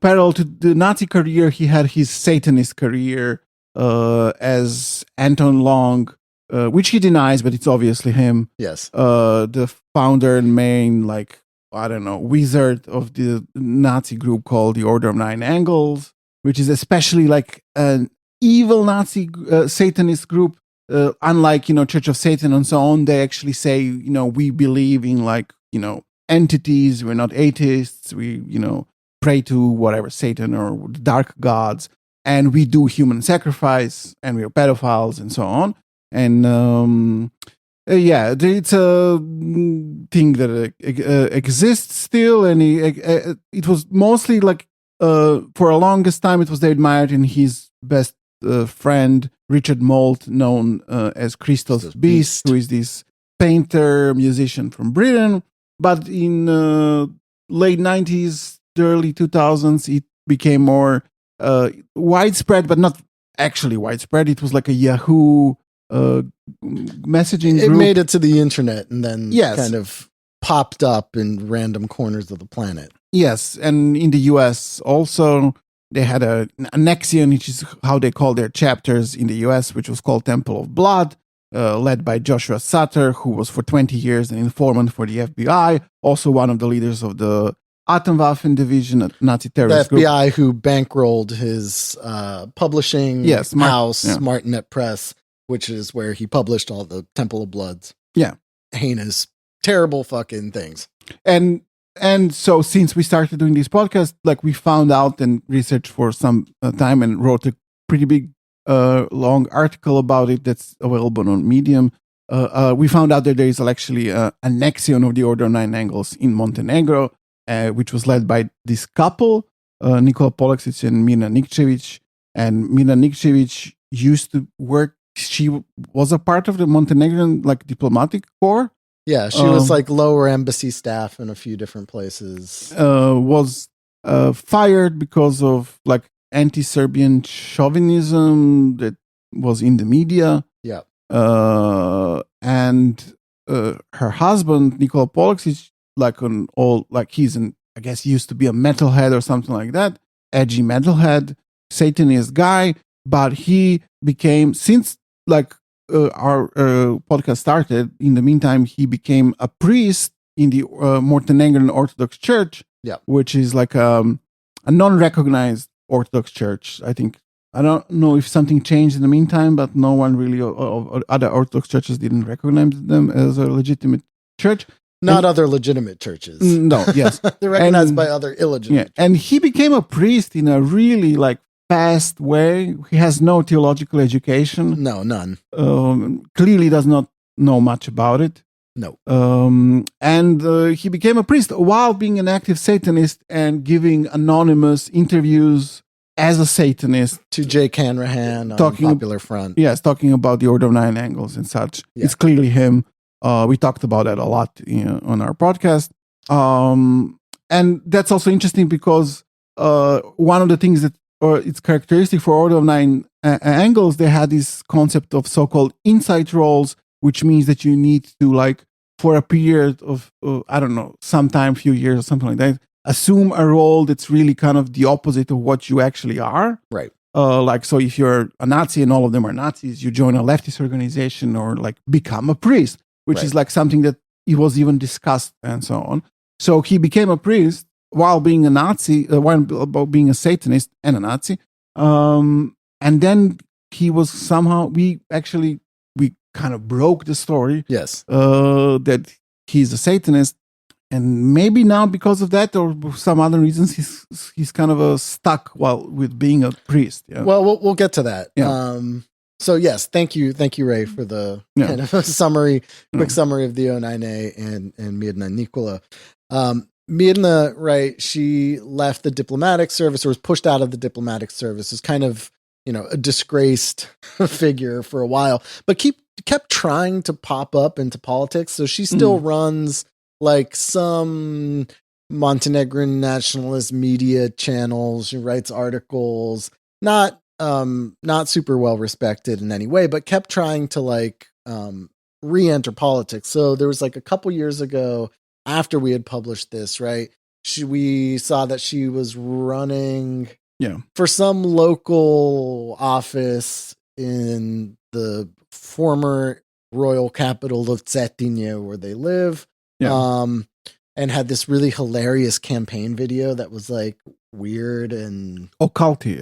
B: parallel to the Nazi career, he had his Satanist career as Anton Long, which he denies, but it's obviously him.
A: Yes.
B: The founder and main, wizard of the Nazi group called the Order of Nine Angles, which is especially like an evil Nazi Satanist group. Unlike, Church of Satan and so on, they actually say, we believe in entities. We're not atheists. We, pray to whatever, Satan or dark gods. And we do human sacrifice, and we're pedophiles and so on. And it's a thing that exists still. And it was mostly for a longest time, it was David Myatt and his best friend, Richard Moult, known as Christos Beast, who is this painter, musician from Britain. But in late 90s, early 2000s, it became more widespread, but not actually widespread. It was like a Yahoo messaging group.
A: It made it to the internet and then kind of popped up in random corners of the planet.
B: Yes, and in the US also, they had an Nexion, which is how they call their chapters in the US, which was called Temple of Blood, led by Joshua Sutter, who was for 20 years an informant for the FBI, also one of the leaders of the Atomwaffen division, a Nazi terrorist group.
A: The FBI who bankrolled his publishing house, Martinet Press, which is where he published all the Temple of Bloods.
B: Yeah.
A: Heinous, terrible fucking things.
B: And so since we started doing this podcast, we found out and researched for some time and wrote a pretty big, long article about it that's available on Medium. We found out that there is actually a Nexion of the Order of Nine Angles in Montenegro, which was led by this couple, Nikola Polexic and Mirna Nikčević. And Mirna Nikčević used to work, she was a part of the Montenegrin diplomatic corps.
A: Yeah, she was lower embassy staff in a few different places.
B: Was fired because of anti-Serbian chauvinism that was in the media.
A: Yeah.
B: And her husband, Nikola Polexic, I guess he used to be a metalhead or something like that, edgy metalhead, Satanist guy, but he became, since our podcast started, in the meantime, he became a priest in the Montenegrin Orthodox Church, which is a non-recognized Orthodox church. I think, I don't know if something changed in the meantime, but no one really, other Orthodox churches didn't recognize them as a legitimate church.
A: Not other legitimate churches.
B: No, yes.
A: They're recognized by other illegitimate churches.
B: And he became a priest in a really fast way. He has no theological education.
A: No, none.
B: Clearly does not know much about it.
A: No.
B: And he became a priest while being an active Satanist and giving anonymous interviews as a Satanist.
A: To Jake Hanrahan on Popular Front.
B: Yes, talking about the Order of Nine Angles and such. Yeah. It's clearly him. We talked about that a lot on our podcast. And that's also interesting because one of the things that it's characteristic for Order of Nine Angles, they had this concept of so-called insight roles, which means that you need to, for a period of, sometime, few years or something like that, assume a role that's really kind of the opposite of what you actually are.
A: Right.
B: So if you're a Nazi and all of them are Nazis, you join a leftist organization or become a priest, which is something that it was even discussed and so on. So he became a priest while being a Nazi, while being a Satanist and a Nazi. And then he was somehow, we kind of broke the story.
A: Yes.
B: That he's a Satanist. And maybe now because of that or some other reasons, he's kind of stuck with being a priest. Yeah.
A: Well, we'll get to that.
B: Yeah.
A: So yes, thank you, Ray, for the kind of quick summary of the O9A and Mirna Nikola. Mirna, right? She left the diplomatic service or was pushed out of the diplomatic service. Is kind of a disgraced figure for a while, but kept trying to pop up into politics. So she still runs like some Montenegrin nationalist media channels. She writes articles, not super well respected in any way, but kept trying to re-enter politics. So there was like a couple years ago after we had published this, right? We saw that she was running for some local office in the former royal capital of Cetinje, where they live. And had this really hilarious campaign video that was like weird and
B: occulty.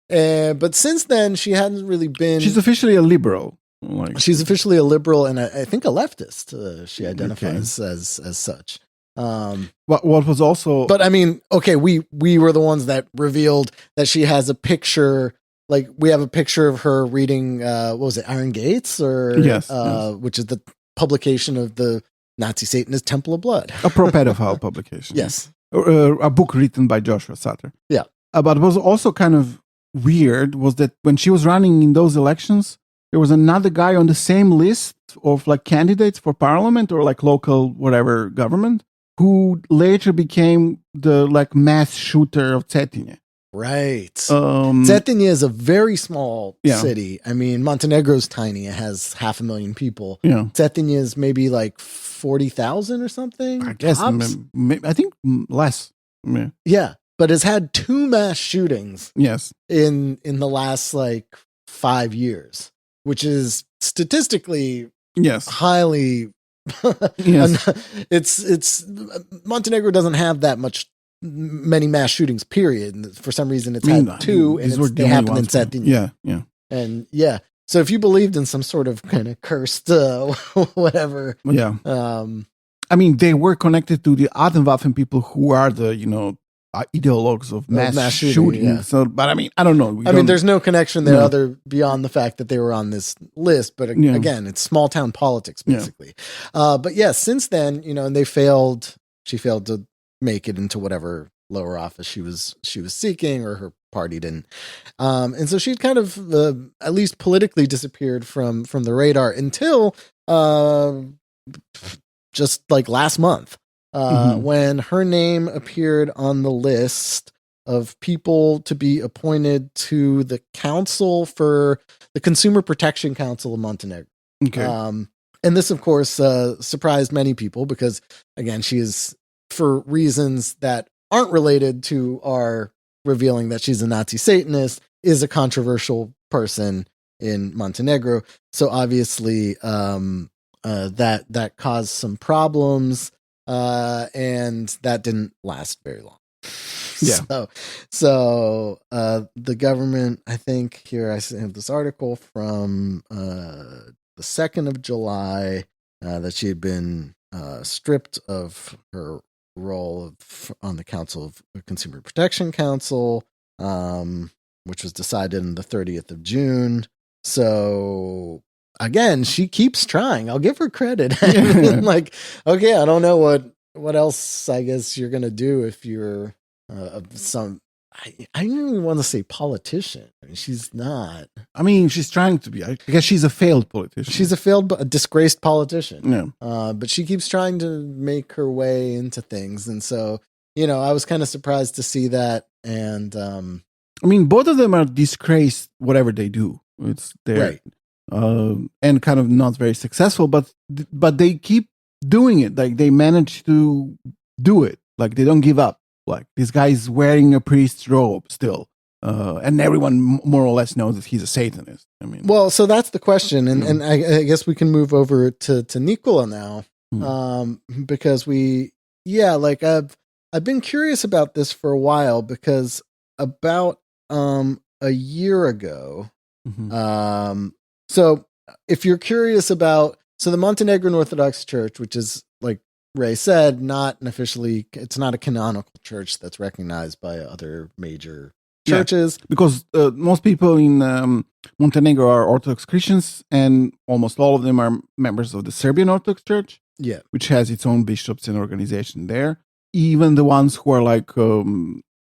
A: But since then, she hadn't really been.
B: She's officially a liberal.
A: She's officially a liberal and I think a leftist. She identifies as such.
B: What was also,
A: but I mean, okay, we were the ones that revealed that she has a picture. Like we have a picture of her reading. What was it, Iron Gates, or
B: yes.
A: Which is the publication of the Nazi Satanist Temple of Blood,
B: a pro-pedophile publication.
A: Yes,
B: a book written by Joshua Sutter.
A: Yeah,
B: but what was also kind of weird was that when she was running in those elections, there was another guy on the same list of like candidates for parliament or like local whatever government who later became the like mass shooter of Cetinje.
A: Right. Cetinje is a very small city. I mean, Montenegro's tiny. It has 500,000 people.
B: Yeah.
A: Cetinje is maybe like 40,000 or something.
B: I guess. I think less.
A: Yeah. But it's had 2 mass shootings.
B: Yes.
A: In the last like 5 years, which is statistically highly.
B: Yes.
A: It's Montenegro doesn't have that many mass shootings, period. And for some reason it's had 2 and they happen in Cetinje.
B: Yeah.
A: And so if you believed in some sort of kind of cursed whatever.
B: Yeah. I mean, they were connected to the Atomwaffen people who are the, ideologues of mass shooting.
A: Yeah.
B: So, but I mean, I don't know.
A: I mean, there's no connection there other beyond the fact that they were on this list. But again, it's small town politics, basically. But since then, and she failed to make it into whatever lower office she was seeking, or her party didn't. And so she'd kind of at least politically disappeared from the radar until just like last month, when her name appeared on the list of people to be appointed to the council for the Consumer Protection Council of Montenegro.
B: Okay.
A: And this, of course, surprised many people because, again, she is, for reasons that aren't related to our revealing that she's a Nazi Satanist, is a controversial person in Montenegro. So obviously, that caused some problems, and that didn't last very long.
B: Yeah.
A: So the government, I think here I have this article from the 2nd of July that she had been stripped of her role on the Council of Consumer Protection Council, which was decided on the 30th of June. So again, she keeps trying. I'll give her credit. Like, okay, I don't know what else I guess you're gonna do if you're I don't even want to say politician. I mean, she's not.
B: I mean, she's trying to be. I guess she's a failed politician.
A: She's a disgraced politician.
B: Yeah.
A: But she keeps trying to make her way into things. And so, I was kind of surprised to see that. And
B: I mean, both of them are disgraced, whatever they do. It's their, right. And kind of not very successful, but they keep doing it. Like they manage to do it. Like they don't give up. Like this guy is wearing a priest's robe still. and everyone more or less knows that he's a Satanist. I mean,
A: well, so that's the question, and I guess we can move over to Nicola now, because I've been curious about this for a while, because about a year ago, so if you're curious about, so the Montenegrin Orthodox Church, which is, like Ray said, it's not a canonical church that's recognized by other major churches.
B: Yeah, because most people in Montenegro are Orthodox Christians, and almost all of them are members of the Serbian Orthodox Church, which has its own bishops and organization there. Even the ones who are like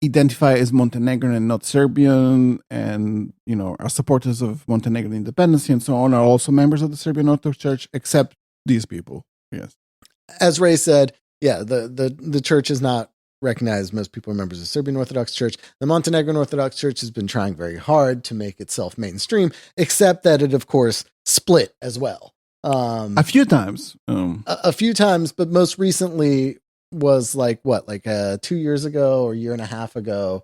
B: identify as Montenegrin and not Serbian, and are supporters of Montenegrin independence and so on, are also members of the Serbian Orthodox Church, except these people. Yes,
A: as Ray said, the church is not recognized. Most people are members of the Serbian Orthodox Church. The Montenegrin Orthodox Church has been trying very hard to make itself mainstream, except that it, of course, split as well.
B: A few times.
A: A few times, but most recently was 2 years ago or a year and a half ago.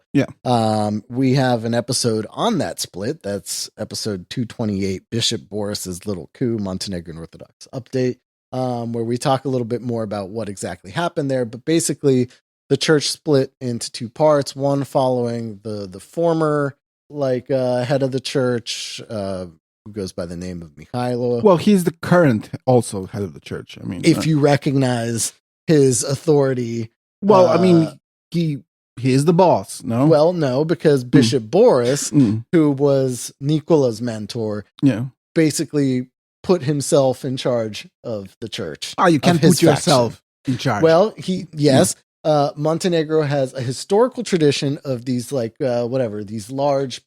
A: We have an episode on that split. That's episode 228, Bishop Boris's Little Coup, Montenegrin Orthodox Update, where we talk a little bit more about what exactly happened there. But basically, the church split into two parts, one following the former head of the church, who goes by the name of Mihailo.
B: Well, he's the current also head of the church. I mean,
A: if you recognize his authority.
B: Well, I mean, he is the boss, no?
A: Well, no, because Bishop Boris, who was Nicola's mentor, basically put himself in charge of the church.
B: Oh, you can't put yourself in charge.
A: Well, Montenegro has a historical tradition of these these large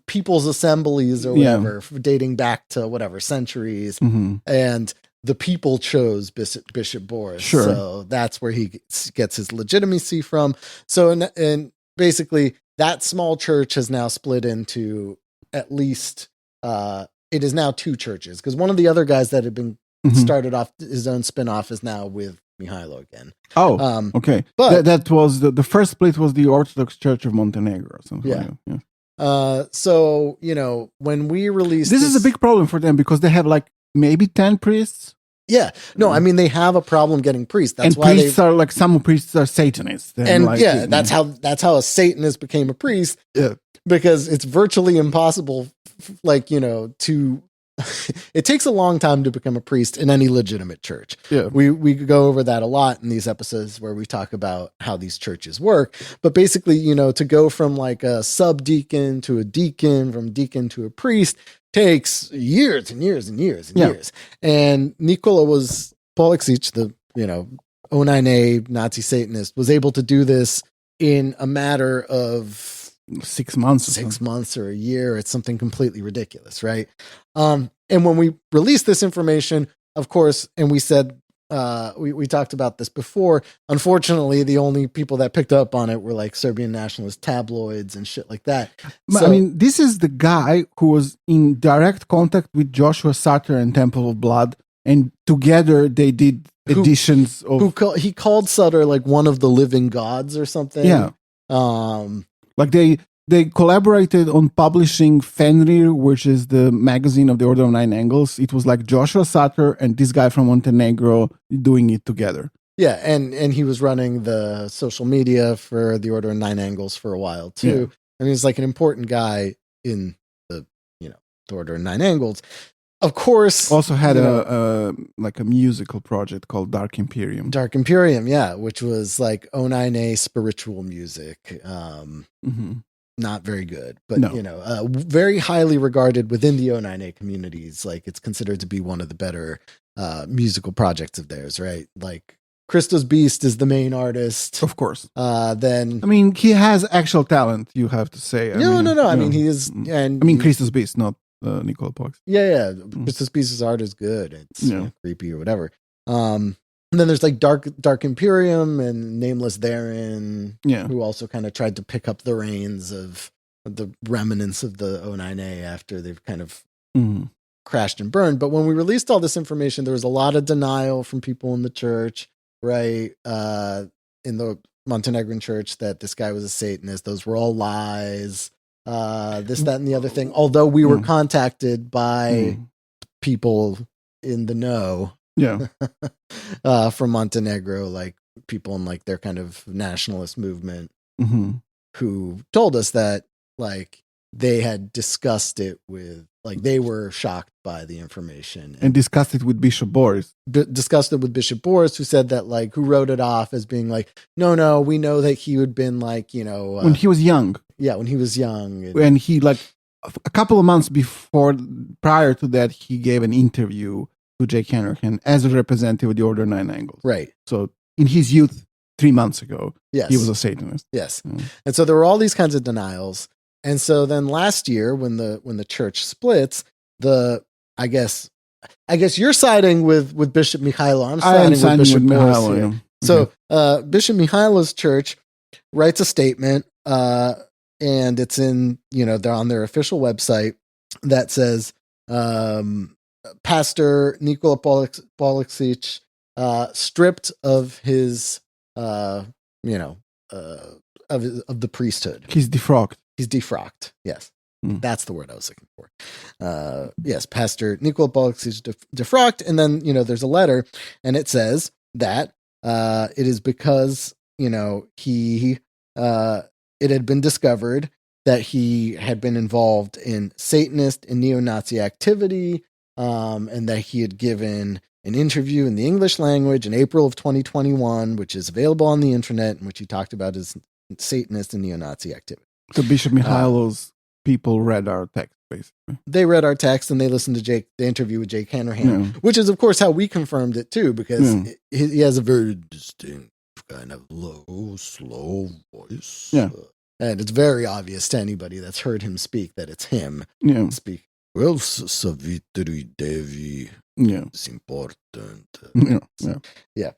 A: people's assemblies or whatever, dating back to centuries. And the people chose Bishop Boris.
B: Sure.
A: So that's where he gets his legitimacy from. So, and basically that small church has now split into at least, it is now two churches, because one of the other guys that had been started off his own spinoff is now with Mihailo again.
B: Oh, okay. But that was the first split was the Orthodox Church of Montenegro.
A: So, when we released
B: this is a big problem for them, because they have maybe 10 priests.
A: Yeah. No, I mean, they have a problem getting priests. That's
B: why priests are some priests are Satanists.
A: That's how a Satanist became a priest.
B: Yeah.
A: Because it's virtually impossible, to it takes a long time to become a priest in any legitimate church.
B: Yeah.
A: We go over that a lot in these episodes where we talk about how these churches work. But basically, to go from a subdeacon to a deacon, from deacon to a priest, takes years and years and years and years. And Nikola Poliksic, the O9A Nazi Satanist, was able to do this in a matter of
B: 6 months.
A: 6 months or a year. It's something completely ridiculous, right? And when we released this information, of course, and we said, we talked about this before, unfortunately, the only people that picked up on it were Serbian nationalist tabloids and shit like that.
B: I mean, this is the guy who was in direct contact with Joshua Sutter and Temple of Blood, and together they did editions of...
A: he called Sutter one of the living gods or something.
B: Yeah. They collaborated on publishing Fenrir, which is the magazine of the Order of Nine Angles. It was Joshua Sutter and this guy from Montenegro doing it together.
A: Yeah, and he was running the social media for the Order of Nine Angles for a while too. Yeah. And he's an important guy in the Order of Nine Angles. Of course,
B: also had a musical project called Dark Imperium.
A: Dark Imperium, yeah, which was O9A spiritual music. Not very good, but very highly regarded within the O9A communities. It's considered to be one of the better musical projects of theirs, right? Christos Beast is the main artist,
B: of course.
A: Then
B: he has actual talent, you have to say.
A: No. I mean, he is, and
B: Christos Beast, not Nicola Pox.
A: Yeah. Christos Beast's art is good. It's creepy or whatever. And then there's Dark Imperium and Nameless Theron, who also kind of tried to pick up the reins of the remnants of the O9A after they've kind of crashed and burned. But when we released all this information, there was a lot of denial from people in the church, right? In the Montenegrin church, that this guy was a Satanist. Those were all lies. this, that, and the other thing. Although we were contacted by people in the know, from Montenegro, like people in like their kind of nationalist movement, who told us that like they had discussed it with, like they were shocked by the information
B: and discussed it with Bishop Boris.
A: Discussed it with Bishop Boris, who said that like, who wrote it off as being like, no, we know that he had been like,
B: when he was young.
A: Yeah, when he was young.
B: When he like a couple of months prior to that, he gave an interview to Jake Hanrahan as a representative of the Order 9 Angles.
A: Right.
B: So in his youth, 3 months ago,
A: yes,
B: he was a Satanist.
A: Yes. And so there were all these kinds of denials. And so then last year, when the church splits, I guess you're siding with Bishop Mihailo. I'm siding with Bishop Boris here. So Bishop Mihailo's church writes a statement, and it's in, they're on their official website, that says, Pastor Nikola Poliksic, stripped of his, of the priesthood.
B: He's defrocked.
A: He's defrocked. Yes. That's the word I was looking for. Yes. Pastor Nikola Poliksic defrocked. And then, there's a letter, and it says that, it is because, it had been discovered that he had been involved in Satanist and neo-Nazi activity, and that he had given an interview in the English language in April of 2021, which is available on the internet, in which he talked about his Satanist and neo-Nazi activity.
B: So Bishop Mihailo's people read our text, basically.
A: They read our text, and they listened to the interview with Jake Hanrahan, which is, of course, how we confirmed it, too, because he has a very distinct kind of low, slow voice.
B: Yeah.
A: And it's very obvious to anybody that's heard him speak that it's him speak. Well, Savitri Devi is important. Yeah.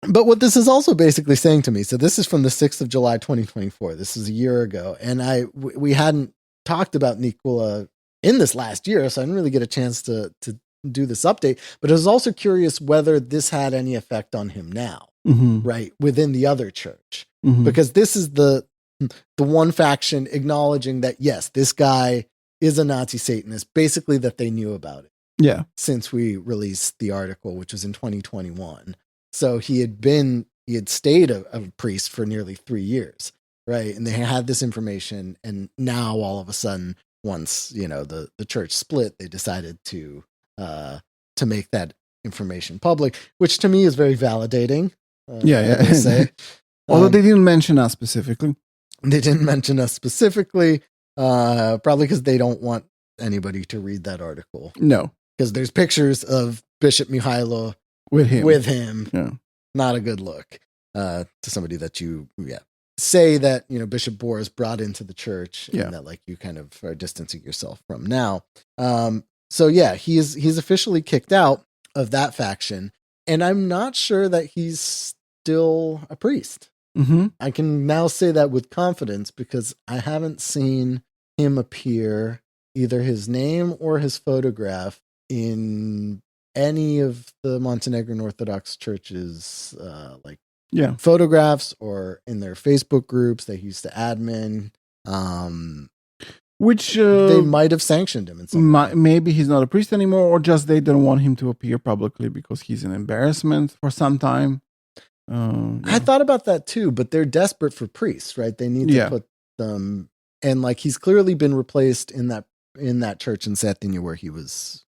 A: But what this is also basically saying to me, so this is from the 6th of July, 2024. This is a year ago. And we hadn't talked about Nikola in this last year, so I didn't really get a chance to do this update. But I was also curious whether this had any effect on him now, right, within the other church. Because this is the one faction acknowledging that, yes, this guy is a Nazi Satanist, basically that they knew about it.
B: Yeah.
A: Since we released the article, which was in 2021. So he had stayed a priest for nearly 3 years, right? And they had this information, and now all of a sudden, once, the church split, they decided to make that information public, which to me is very validating. Say.
B: Although they didn't mention us specifically.
A: They didn't mention us specifically, probably because they don't want anybody to read that article.
B: No.
A: Because there's pictures of Bishop Mihailo with him.
B: Yeah.
A: Not a good look to somebody that you say that, Bishop Boris brought into the church, and that like you kind of are distancing yourself from now. So he's officially kicked out of that faction, and I'm not sure that he's still a priest. I can now say that with confidence because I haven't seen him appear, either his name or his photograph, in any of the Montenegrin Orthodox churches, photographs or in their Facebook groups that he used to admin.
B: Which
A: they might have sanctioned him in some way.
B: Maybe he's not a priest anymore, or just they don't want him to appear publicly because he's an embarrassment for some time.
A: I thought about that too, but they're desperate for priests, right? They need to put them, and like he's clearly been replaced in that church in Cetinje where he was,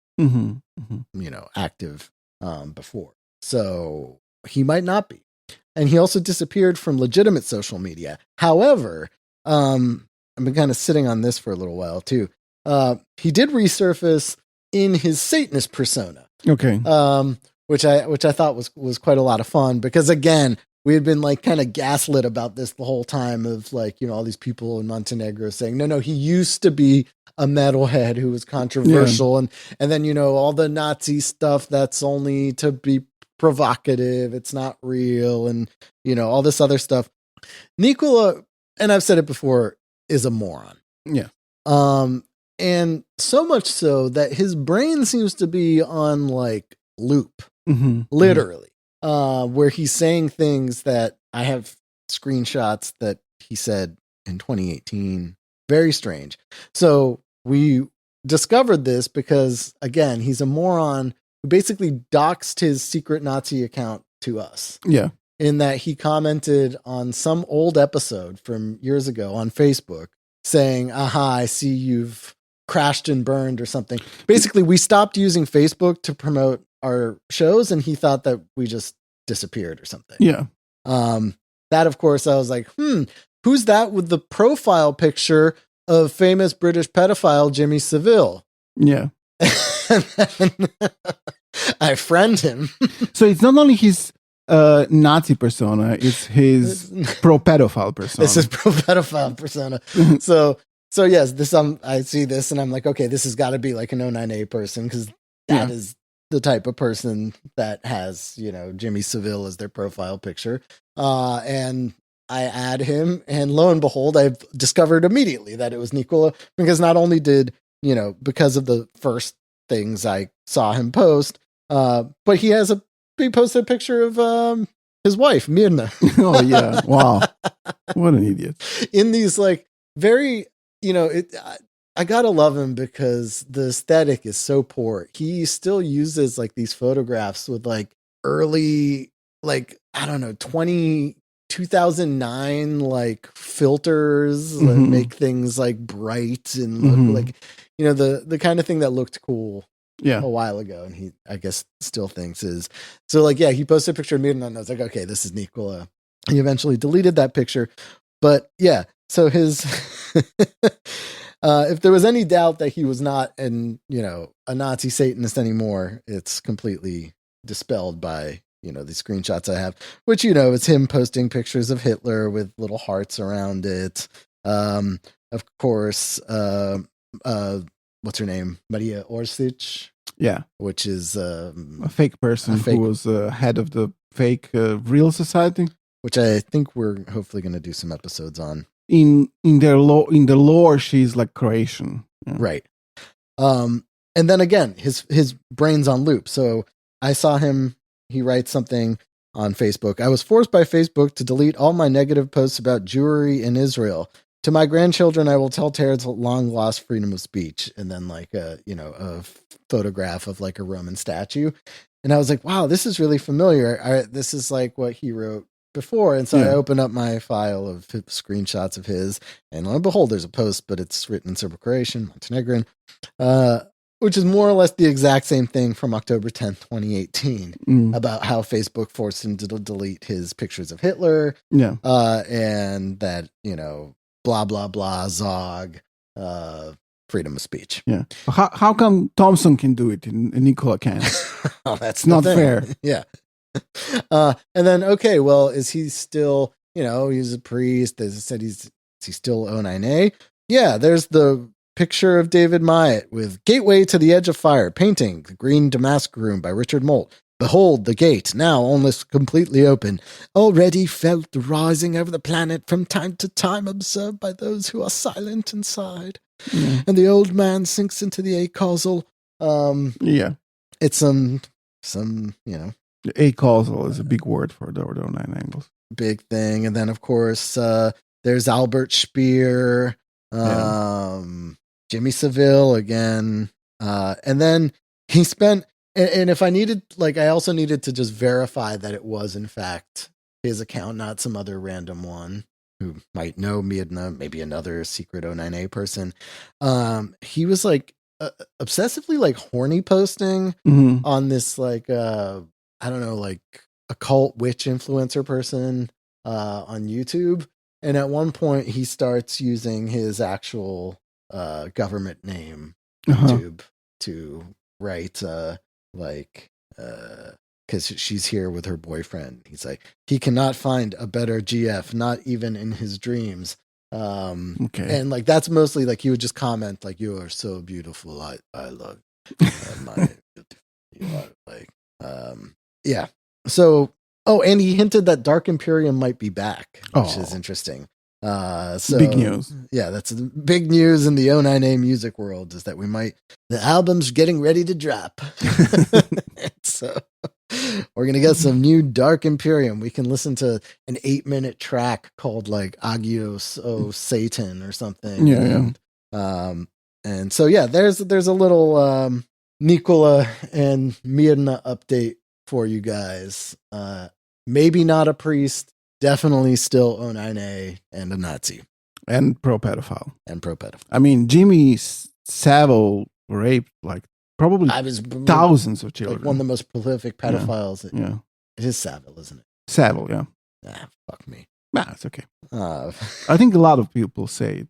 A: active before. So he might not be, and he also disappeared from legitimate social media. However, I've been kind of sitting on this for a little while too. He did resurface in his Satanist persona.
B: Okay.
A: Which I thought was quite a lot of fun because again, we had been like kind of gaslit about this the whole time of like, all these people in Montenegro saying, no, he used to be a metalhead who was controversial. And then, all the Nazi stuff that's only to be provocative. It's not real. And, all this other stuff. Nikola, and I've said it before, is a moron.
B: Yeah.
A: And so much so that his brain seems to be on like loop, literally, where he's saying things that I have screenshots that he said in 2018 Very strange. So we discovered this because, again, he's a moron who basically doxed his secret Nazi account to us.
B: Yeah.
A: In that he commented on some old episode from years ago on Facebook saying, aha, I see you've crashed and burned or something. Basically, we stopped using Facebook to promote our shows, and he thought that we just disappeared or something.
B: Yeah.
A: That, of course, I was like, who's that with the profile picture of famous British pedophile Jimmy Savile?
B: Yeah.
A: I friend him.
B: So it's not only his Nazi persona, it's his pro-pedophile persona.
A: It's his pro-pedophile persona. So yes, this I see this and I'm like, okay, this has got to be like an O9A person because that is the type of person that has, Jimmy Savile as their profile picture. And I add him, and lo and behold, I've discovered immediately that it was Nicola, because not only did, because of the first things I saw him post, but he posted a picture of his wife, Mirna.
B: Oh, yeah. Wow. What an idiot.
A: In these, like, very, I gotta love him because the aesthetic is so poor. He still uses, like, these photographs with, like, early, like, I don't know, 2009 like filters that make things like bright and look like the kind of thing that looked cool a while ago, and he I guess still thinks is. So like he posted a picture of me and I was like, okay, this is Nicola. He eventually deleted that picture, but so his if there was any doubt that he was not a Nazi Satanist anymore, it's completely dispelled by the screenshots I have, which, it's him posting pictures of Hitler with little hearts around it. Of course, what's her name? Maria Orsic.
B: Yeah.
A: Which is
B: a fake person who was head of the fake real society.
A: Which I think we're hopefully going to do some episodes on.
B: In the lore, she's like Croatian.
A: Yeah. Right. And then again, his brain's on loop. So I saw him. He writes something on Facebook. I was forced by Facebook to delete all my negative posts about Jewry in Israel. To my grandchildren, I will tell tales of long lost freedom of speech. And then like a photograph of like a Roman statue. And I was like, wow, this is really familiar. This is like what he wrote before. And so I opened up my file of screenshots of his, and lo and behold, there's a post, but it's written in Serbo-Croatian, Montenegrin, which is more or less the exact same thing from October 10th, 2018, about how Facebook forced him to delete his pictures of Hitler.
B: Yeah.
A: And that, blah, blah, blah, Zog, freedom of speech.
B: Yeah. How come Thompson can do it and Nicola can't?
A: Oh, that's
B: not fair.
A: Yeah. And then, okay, well, is he still, he's a priest. As I said, is he still O9A? Yeah, there's the picture of David Myatt with Gateway to the Edge of Fire, painting, the Green Damask Room by Richard Molt. Behold the gate, now almost completely open, already felt the rising over the planet from time to time, observed by those who are silent inside. And the old man sinks into the acausal. It's some,
B: Acausal is a big word for the 9 angles.
A: Big thing. And then, of course, there's Albert Speer, Jimmy Savile again. And then he spent, and if I needed, I also needed to just verify that it was, in fact, his account, not some other random one who might know Mirna, maybe another secret O9A person. He was obsessively horny posting on this I don't know, occult witch influencer person on YouTube. And at one point he starts using his actual government name YouTube to write because she's here with her boyfriend. He's like, he cannot find a better GF, not even in his dreams. And that's mostly he would just comment you are so beautiful, I love my you are so and he hinted that Dark Imperium might be back, which is interesting. So
B: big news.
A: Yeah, that's the big news in the O9A music world, is that the album's getting ready to drop. So We're going to get some new Dark Imperium. We can listen to an 8-minute track called like Agios O Satan or something.
B: Yeah.
A: And so, yeah, there's a little Nikola and Mirna update for you guys. Maybe not a priest, definitely still O9A and a Nazi.
B: And pro-pedophile.
A: I
B: mean, Jimmy Savile raped like probably thousands of children.
A: Like one of the most prolific pedophiles.
B: Yeah.
A: It is Savile, isn't it?
B: Savile, yeah.
A: Fuck me.
B: Nah, it's okay. I think a lot of people say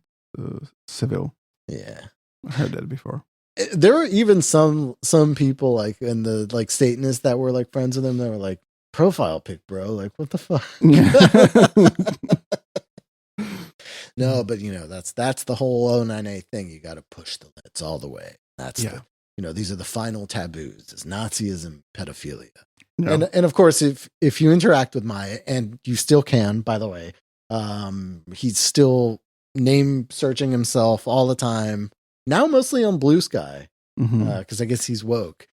B: Savile.
A: Yeah.
B: I heard that before.
A: There were even some people like in the like Satanists that were like friends with him that were like, profile pic, bro. Like, what the fuck?
B: Yeah.
A: No, but that's the whole O9A thing. You got to push the limits all the way. That's these are the final taboos: is Nazism, pedophilia, and of course, if you interact with Maya, and you still can, by the way, he's still name searching himself all the time. Now mostly on Blue Sky, because I guess he's woke.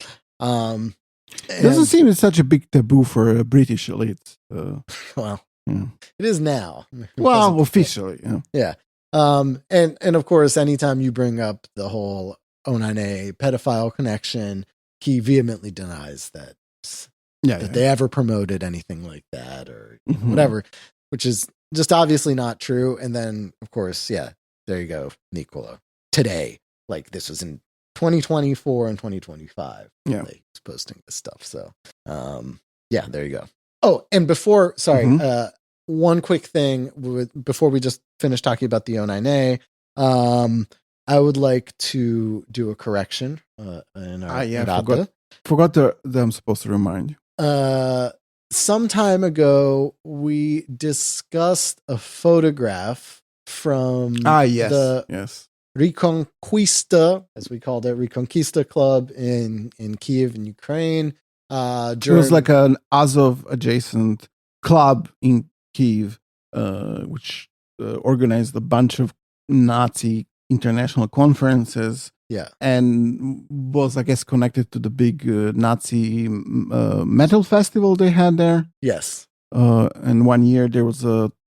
B: It doesn't seem it's such a big taboo for British elites.
A: Well, it is now.
B: Well, officially,
A: yeah. And of course, anytime you bring up the whole O9A pedophile connection, he vehemently denies that they ever promoted anything like that or whatever, which is just obviously not true. And then, of course, there you go, Nicola. Today, like this was in 2024 and 2025.
B: Yeah,
A: he's posting this stuff. So, there you go. Oh, and one quick thing before we just finish talking about the O9A. I would like to do a correction in our
B: forgot that I'm supposed to remind you.
A: Some time ago, we discussed a photograph from
B: the
A: Reconquista, as we called it, Reconquista Club in Kiev in Ukraine.
B: It was like an Azov adjacent club in Kiev, which organized a bunch of Nazi international conferences.
A: Yeah,
B: and was, I guess, connected to the big Nazi metal festival they had there.
A: Yes,
B: and one year there was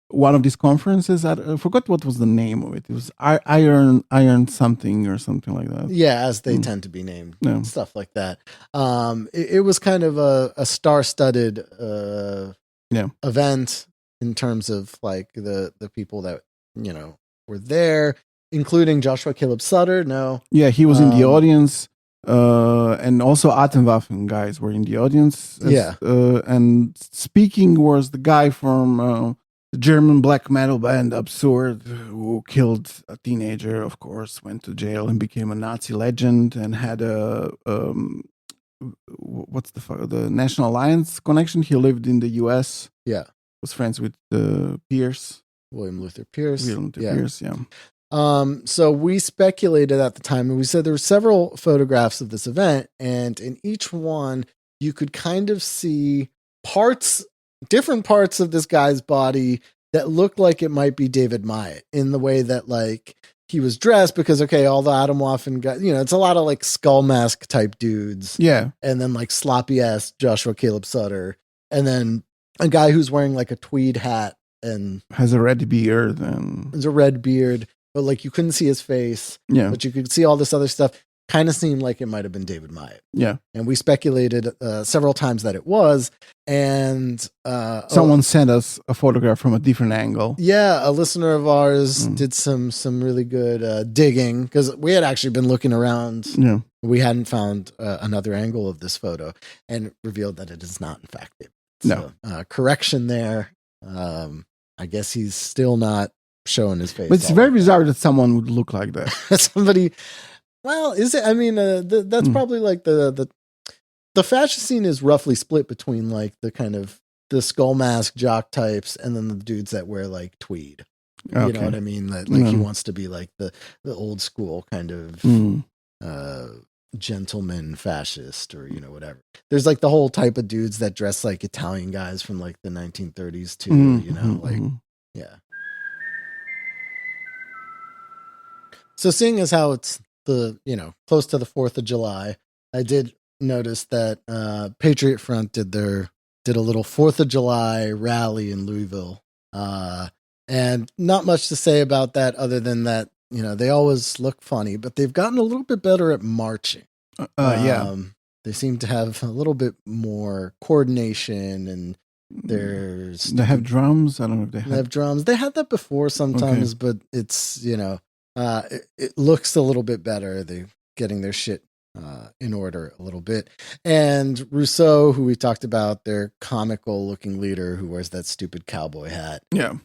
B: one of these conferences. I forgot what was the name of it. It was Iron something or something like that.
A: Yeah, as they tend to be named, stuff like that. It was kind of a star-studded event in terms of like the people that were there, including Joshua Caleb Sutter.
B: He was in the audience, and also Atemwaffen guys were in the audience. And speaking was the guy from the German black metal band Absurd, who killed a teenager, of course, went to jail and became a Nazi legend, and had a the National Alliance connection. He lived in the U.S.
A: Yeah,
B: was friends with
A: William Luther Pierce.
B: Pierce,
A: so we speculated at the time, and we said there were several photographs of this event, and in each one you could kind of see different parts of this guy's body that looked like it might be David Myatt in the way that like he was dressed, because all the Atomwaffen guys, it's a lot of like skull mask type dudes.
B: Yeah.
A: And then like sloppy ass Joshua Caleb Sutter, and then a guy who's wearing like a tweed hat and
B: has a red beard
A: but like you couldn't see his face.
B: Yeah.
A: But you could see all this other stuff. Kind of seemed like it might have been David Myatt.
B: Yeah.
A: And we speculated several times that it was. And
B: someone sent us a photograph from a different angle.
A: Yeah, a listener of ours did some really good digging, because we had actually been looking around.
B: Yeah.
A: We hadn't found another angle of this photo, and revealed that it is not, in fact, David. So, correction there. I guess he's still not showing his face.
B: But it's very bizarre that someone would look like that.
A: Somebody... Well, is it? I mean, that's probably like the fascist scene is roughly split between like the kind of the skull mask jock types, and then the dudes that wear like tweed. Okay. You know what I mean? That like he wants to be like the old school kind of gentleman fascist, or whatever. There's like the whole type of dudes that dress like Italian guys from like the 1930s too. Yeah. So seeing as how it's the close to the 4th of July, I did noticed that Patriot Front did a little 4th of July rally in Louisville. And not much to say about that other than that, they always look funny, but they've gotten a little bit better at marching. They seem to have a little bit more coordination, and
B: they have drums. I don't know if
A: they have drums. They had that before sometimes, but it's, it looks a little bit better. They're getting their shit in order a little bit. And Rousseau, who we talked about, their comical looking leader who wears that stupid cowboy hat.
B: Yeah.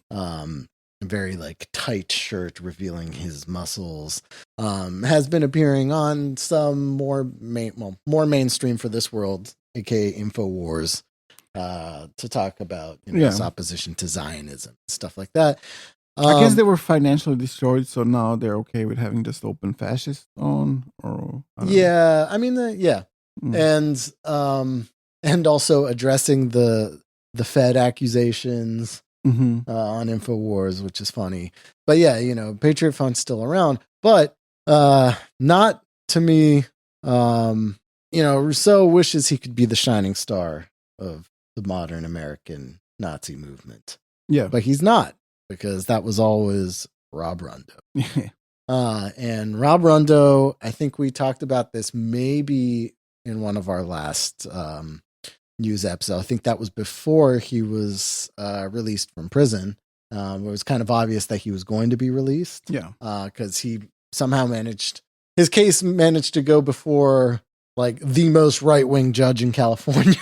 A: Very like tight shirt revealing his muscles, has been appearing on some more mainstream for this world, aka InfoWars, to talk about his opposition to Zionism, stuff like that.
B: I guess they were financially destroyed, so now they're okay with having just open fascists on. Or
A: and also addressing the Fed accusations. On InfoWars, which is funny. But Patriot Front's still around, but not to me. Rousseau wishes he could be the shining star of the modern American Nazi movement.
B: Yeah.
A: But he's not, because that was always Rob Rundo. And Rob Rundo, I think we talked about this maybe in one of our last news episode. I think that was before he was released from prison. It was kind of obvious that he was going to be released.
B: Yeah.
A: Because he somehow his case managed to go before like the most right-wing judge in California,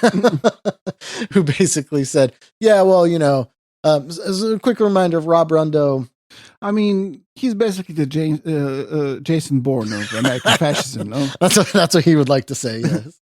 A: who basically said, yeah, well, as a quick reminder of Rob Rundo.
B: I mean, he's basically the Jason Bourne of American fascism, no?
A: That's what he would like to say, yes.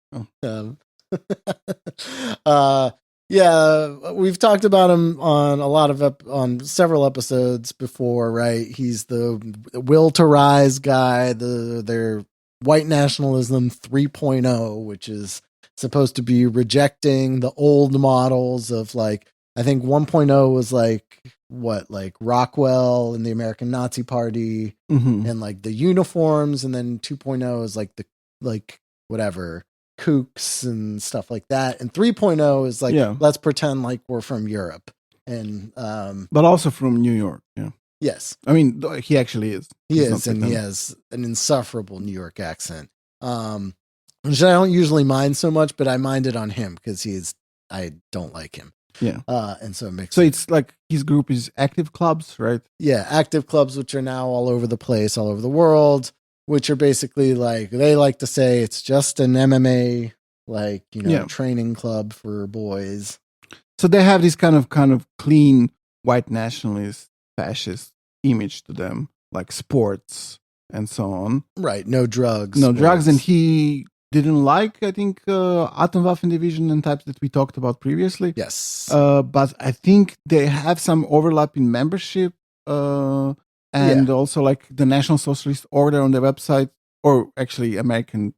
A: We've talked about him on on several episodes before, right? He's the will to rise guy, their white nationalism 3.0, which is supposed to be rejecting the old models of like, I think 1.0 was like Rockwell and the American Nazi Party and like the uniforms, and then 2.0 is like whatever kooks and stuff like that, and 3.0 is like let's pretend like we're from Europe, and
B: but also from New York.
A: Yes,
B: I mean he actually is.
A: He has an insufferable New York accent, which I don't usually mind so much, but I mind it on him because I don't like him.
B: Yeah,
A: and so it makes
B: it's like his group is Active Clubs, right?
A: Yeah, Active Clubs, which are now all over the place, all over the world. Which are basically like, they like to say it's just an MMA, training club for boys.
B: So they have this kind of clean white nationalist fascist image to them, like sports and so on.
A: Right. No drugs.
B: No drugs. And he didn't like, I think, Atomwaffen division and types that we talked about previously.
A: Yes.
B: But I think they have some overlap in membership. And also like the National Socialist Order on their website, or actually American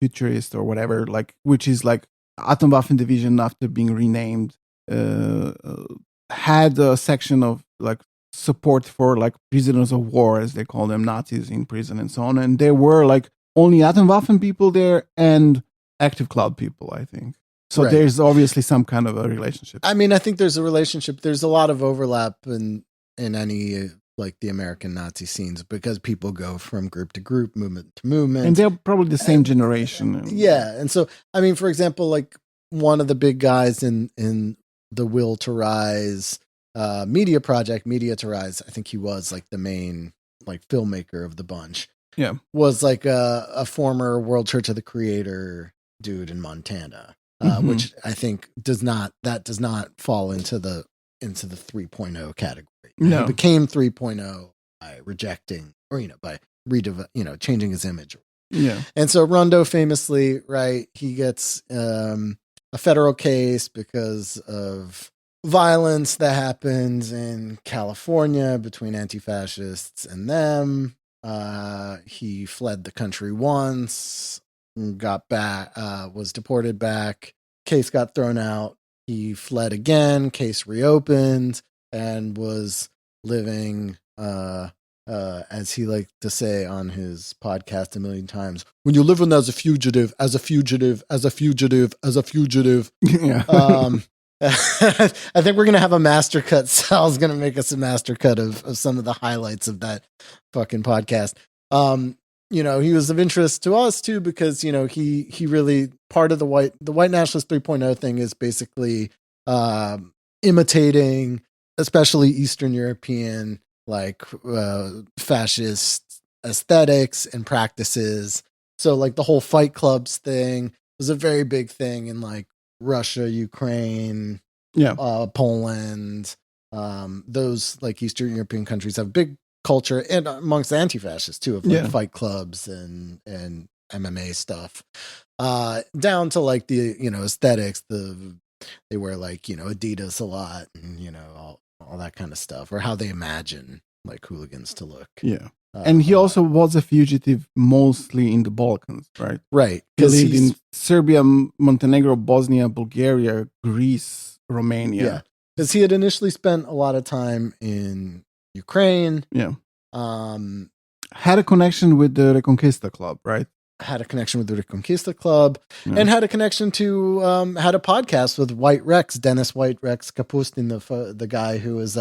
B: Futurist or whatever, like, which is like Atomwaffen Division after being renamed, had a section of like support for like prisoners of war, as they call them, Nazis in prison and so on. And there were like only Atomwaffen people there and Active Club people, I think. So there's obviously some kind of a relationship.
A: I mean, I think there's a relationship. There's a lot of overlap in any like the American Nazi scenes, because people go from group to group, movement to movement.
B: And they're probably the same generation.
A: And so, I mean, for example, like one of the big guys in the Will to Rise media project, Media to Rise, I think he was like the main like filmmaker of the bunch.
B: Yeah.
A: Was like a former World Church of the Creator dude in Montana, which I think does not fall into the 3.0 category.
B: No.
A: He became 3.0 by rejecting, or by changing his image.
B: Yeah.
A: And so Rundo famously, right, he gets a federal case because of violence that happens in California between anti-fascists and them. He fled the country once, got back, was deported back. Case got thrown out. He fled again. Case reopened, and was living as he liked to say on his podcast a million times, when you're living as a fugitive, as a fugitive, as a fugitive, as a fugitive.
B: Yeah.
A: I think we're going to have a master cut. Sal's going to make us a master cut of some of the highlights of that fucking podcast. He was of interest to us too, because, he really, part of the white nationalist 3.0 thing is basically, imitating, especially Eastern European, like, fascist aesthetics and practices. So like the whole fight clubs thing was a very big thing in like Russia, Ukraine, Poland, those like Eastern European countries have big culture, and amongst anti-fascists too, of like fight clubs and MMA stuff, down to like the aesthetics. They wear like Adidas a lot, and all that kind of stuff, or how they imagine like hooligans to look.
B: Yeah. And he also was a fugitive mostly in the Balkans, right?
A: Right.
B: He lived in Serbia, Montenegro, Bosnia, Bulgaria, Greece, Romania.
A: Yeah. Because he had initially spent a lot of time in Ukraine.
B: Yeah. Had a connection with the Reconquista Club, right?
A: Had a connection with the Reconquista Club, and had a connection to, had a podcast with White Rex, Dennis White Rex Kapustin, the guy who is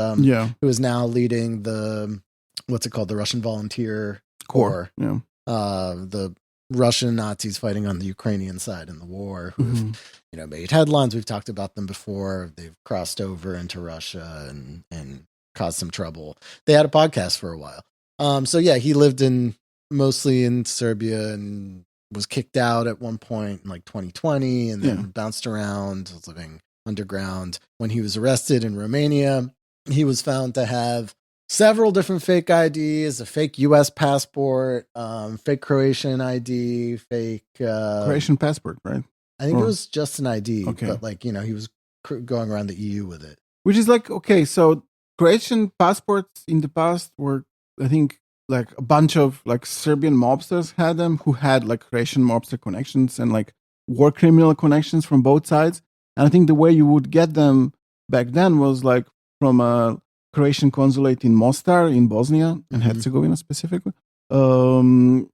A: now leading the, what's it called? The Russian Volunteer Corps.
B: Yeah.
A: The Russian Nazis fighting on the Ukrainian side in the war, who've, made headlines. We've talked about them before. They've crossed over into Russia and caused some trouble. They had a podcast for a while. He lived mostly in Serbia and was kicked out at one point in like 2020, and then bounced around, was living underground. When he was arrested in Romania, he was found to have several different fake IDs, a fake US passport, fake Croatian ID, fake
B: Croatian passport, right?
A: I think it was just an ID, but like, he was going around the EU with it.
B: Which is like, okay, so Croatian passports in the past were, I think, like a bunch of like Serbian mobsters had them, who had like Croatian mobster connections and like war criminal connections from both sides. And I think the way you would get them back then was like from a Croatian consulate in Mostar in Bosnia and Herzegovina specifically. And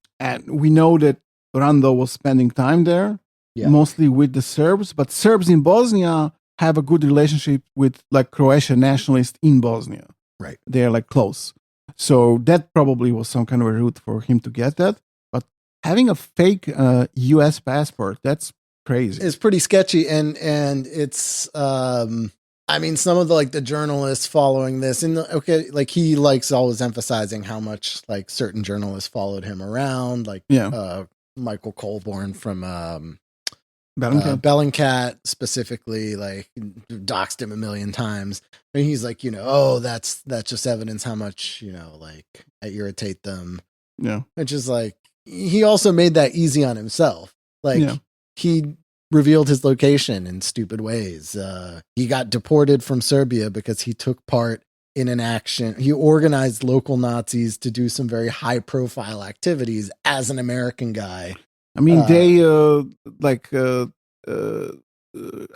B: we know that Rundo was spending time there, mostly with the Serbs, but Serbs in Bosnia have a good relationship with like Croatian nationalists in Bosnia.
A: Right.
B: They're like close. So that probably was some kind of a route for him to get that. But having a fake US passport, that's crazy.
A: It's pretty sketchy. And it's, some of the journalists following this, and he likes always emphasizing how much like certain journalists followed him around, like Michael Colborne from Bellingcat specifically, like doxed him a million times, and he's like, that's just evidence how much like I irritate them.
B: Yeah,
A: which is like, he also made that easy on himself. Like he revealed his location in stupid ways. He got deported from Serbia because he took part in an action. He organized local Nazis to do some very high profile activities as an American guy.
B: I mean, they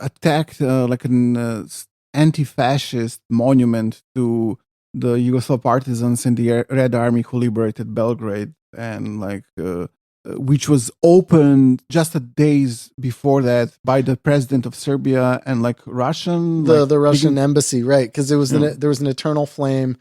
B: attacked like an anti-fascist monument to the Yugoslav partisans in the Red Army who liberated Belgrade, and like which was opened just a days before that by the president of Serbia and like Russian,
A: the Russian embassy, right? Because there was an eternal flame.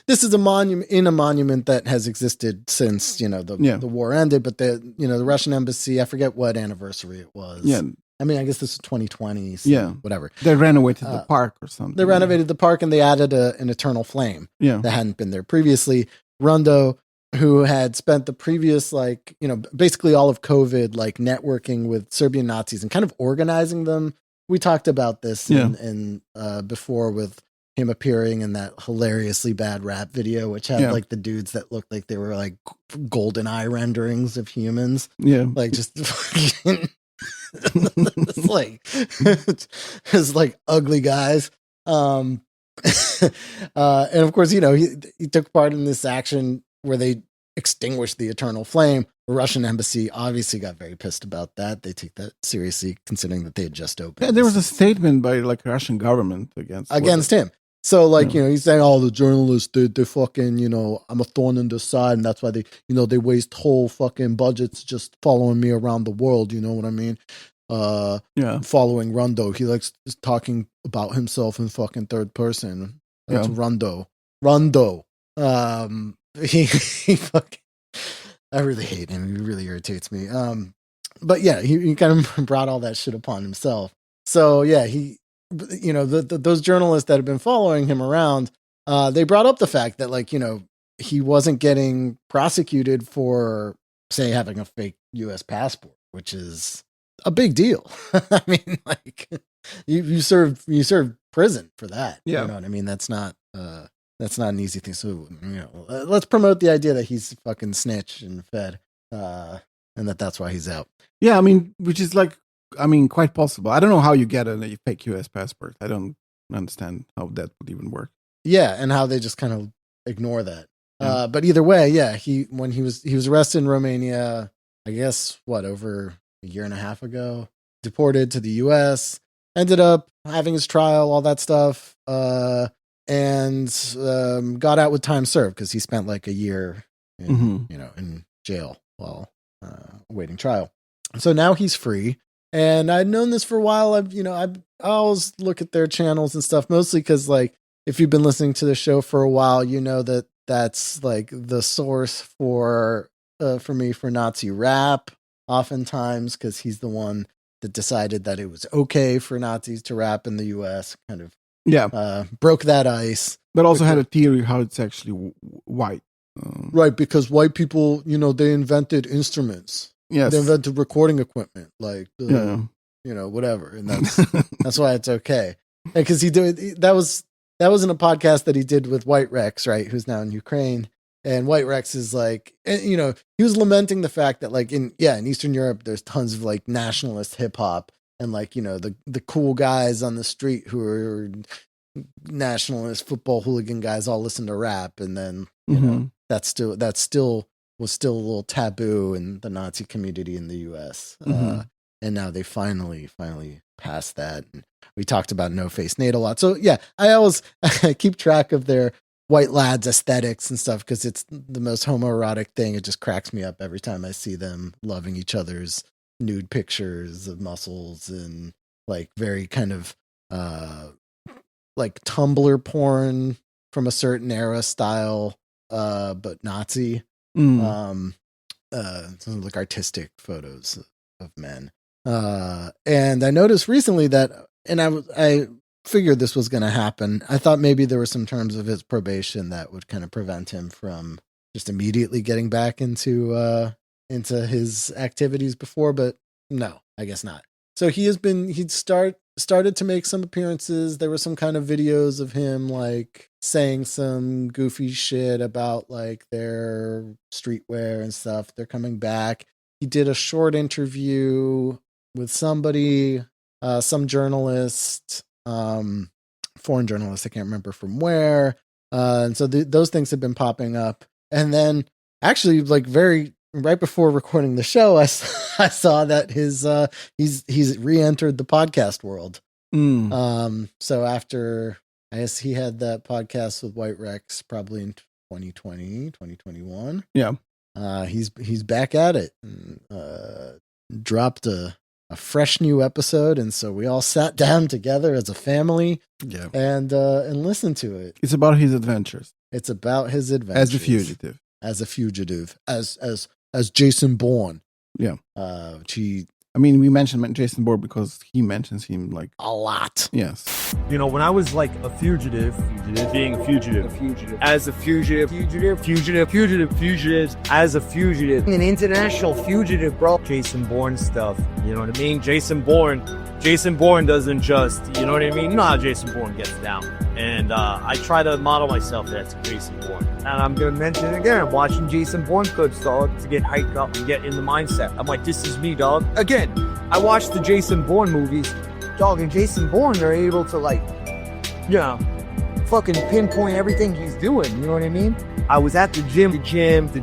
A: This is a monument that has existed since the war ended, but the Russian embassy, I forget what anniversary it was.
B: Yeah,
A: I mean, I guess this is 2020. So whatever.
B: They renovated the park or something.
A: They renovated the park and they added an eternal flame. that hadn't been there previously. Rundo, who had spent the previous basically all of COVID networking with Serbian Nazis and kind of organizing them. We talked about this in before with him appearing in that hilariously bad rap video, which had the dudes that looked like they were like golden eye renderings of humans.
B: Yeah.
A: Like just it's like ugly guys. And of course, he took part in this action where they extinguished the eternal flame. The Russian embassy obviously got very pissed about that. They take that seriously, considering that they had just opened.
B: Yeah, there was a statement by Russian government against
A: him. So, like, he's saying, the journalists, they fucking, I'm a thorn in their side, and that's why they, they waste whole fucking budgets just following me around the world, you know what I mean? Following Rundo. He likes talking about himself in fucking third person. That's Rundo. He fucking, I really hate him. He really irritates me. But yeah, he kind of brought all that shit upon himself. So yeah, those journalists that have been following him around, they brought up the fact that, like, he wasn't getting prosecuted for, say, having a fake U.S. passport, which is a big deal. I mean, like, you serve prison for that. Yeah. You know what I mean? That's not an easy thing. So, let's promote the idea that he's fucking snitch and fed, and that's why he's out.
B: Yeah, I mean, which is like, quite possible. I don't know how you get a fake U.S. passport. I don't understand how that would even work.
A: Yeah, and how they just kind of ignore that. But either way, yeah, when he was arrested in Romania, I guess, over a year and a half ago, deported to the U.S., ended up having his trial, all that stuff, and got out with time served because he spent like a year in jail while awaiting trial. So now he's free. And I'd known this for a while. I always look at their channels and stuff, mostly because, like, if you've been listening to the show for a while, you know that that's like the source for me for Nazi rap, oftentimes, because he's the one that decided that it was okay for Nazis to rap in the U.S. Kind of broke that ice,
B: but also had a theory how it's actually white,
A: right? Because white people, they invented instruments. Yes. They invented recording equipment, like, whatever. And that's why it's okay. Because that was in a podcast that he did with White Rex, right? Who's now in Ukraine. And White Rex is like, he was lamenting the fact that, like, in Eastern Europe, there's tons of, like, nationalist hip hop, and, like, the cool guys on the street who are nationalist football hooligan guys all listen to rap. And then, that's still was still a little taboo in the Nazi community in the U.S. And now they finally passed that. And we talked about no-face Nate a lot. So yeah, I keep track of their white lads aesthetics and stuff because it's the most homoerotic thing. It just cracks me up every time I see them loving each other's nude pictures of muscles and, like, very kind of like Tumblr porn from a certain era style, but Nazi. Like artistic photos of men. And I noticed recently that, and I figured this was going to happen. I thought maybe there were some terms of his probation that would kind of prevent him from just immediately getting back into his activities before, but no, I guess not. So he'd started to make some appearances. There were some kind of videos of him, like, saying some goofy shit about, like, their streetwear and stuff. They're coming back. He did a short interview with somebody, some journalist, foreign journalist, I can't remember from where. And so those things have been popping up. And then actually, like, right before recording the show, I saw that he's re-entered the podcast world. So after, I guess he had that podcast with White Rex probably in 2020, 2021.
B: Yeah.
A: He's back at it. And, dropped a fresh new episode, and so we all sat down together as a family. Yeah. And listened to it.
B: It's about his adventures.
A: As a fugitive. As Jason Bourne.
B: Yeah. We mentioned Jason Bourne because he mentions him, like,
A: a lot.
B: Yes.
C: When I was like a fugitive, being a fugitive, as a fugitive, as a fugitive, an international fugitive, bro. Jason Bourne stuff, you know what I mean? Jason Bourne doesn't just, you know what I mean? You know how Jason Bourne gets down. And I try to model myself after Jason Bourne. And I'm going to mention it again, I'm watching Jason Bourne clips, dog, to get hyped up and get in the mindset. I'm like, this is me, dog. Again, I watched the Jason Bourne movies, dog, and Jason Bourne, they're able to, like, fucking pinpoint everything he's doing. You know what I mean? I was at the gym, at the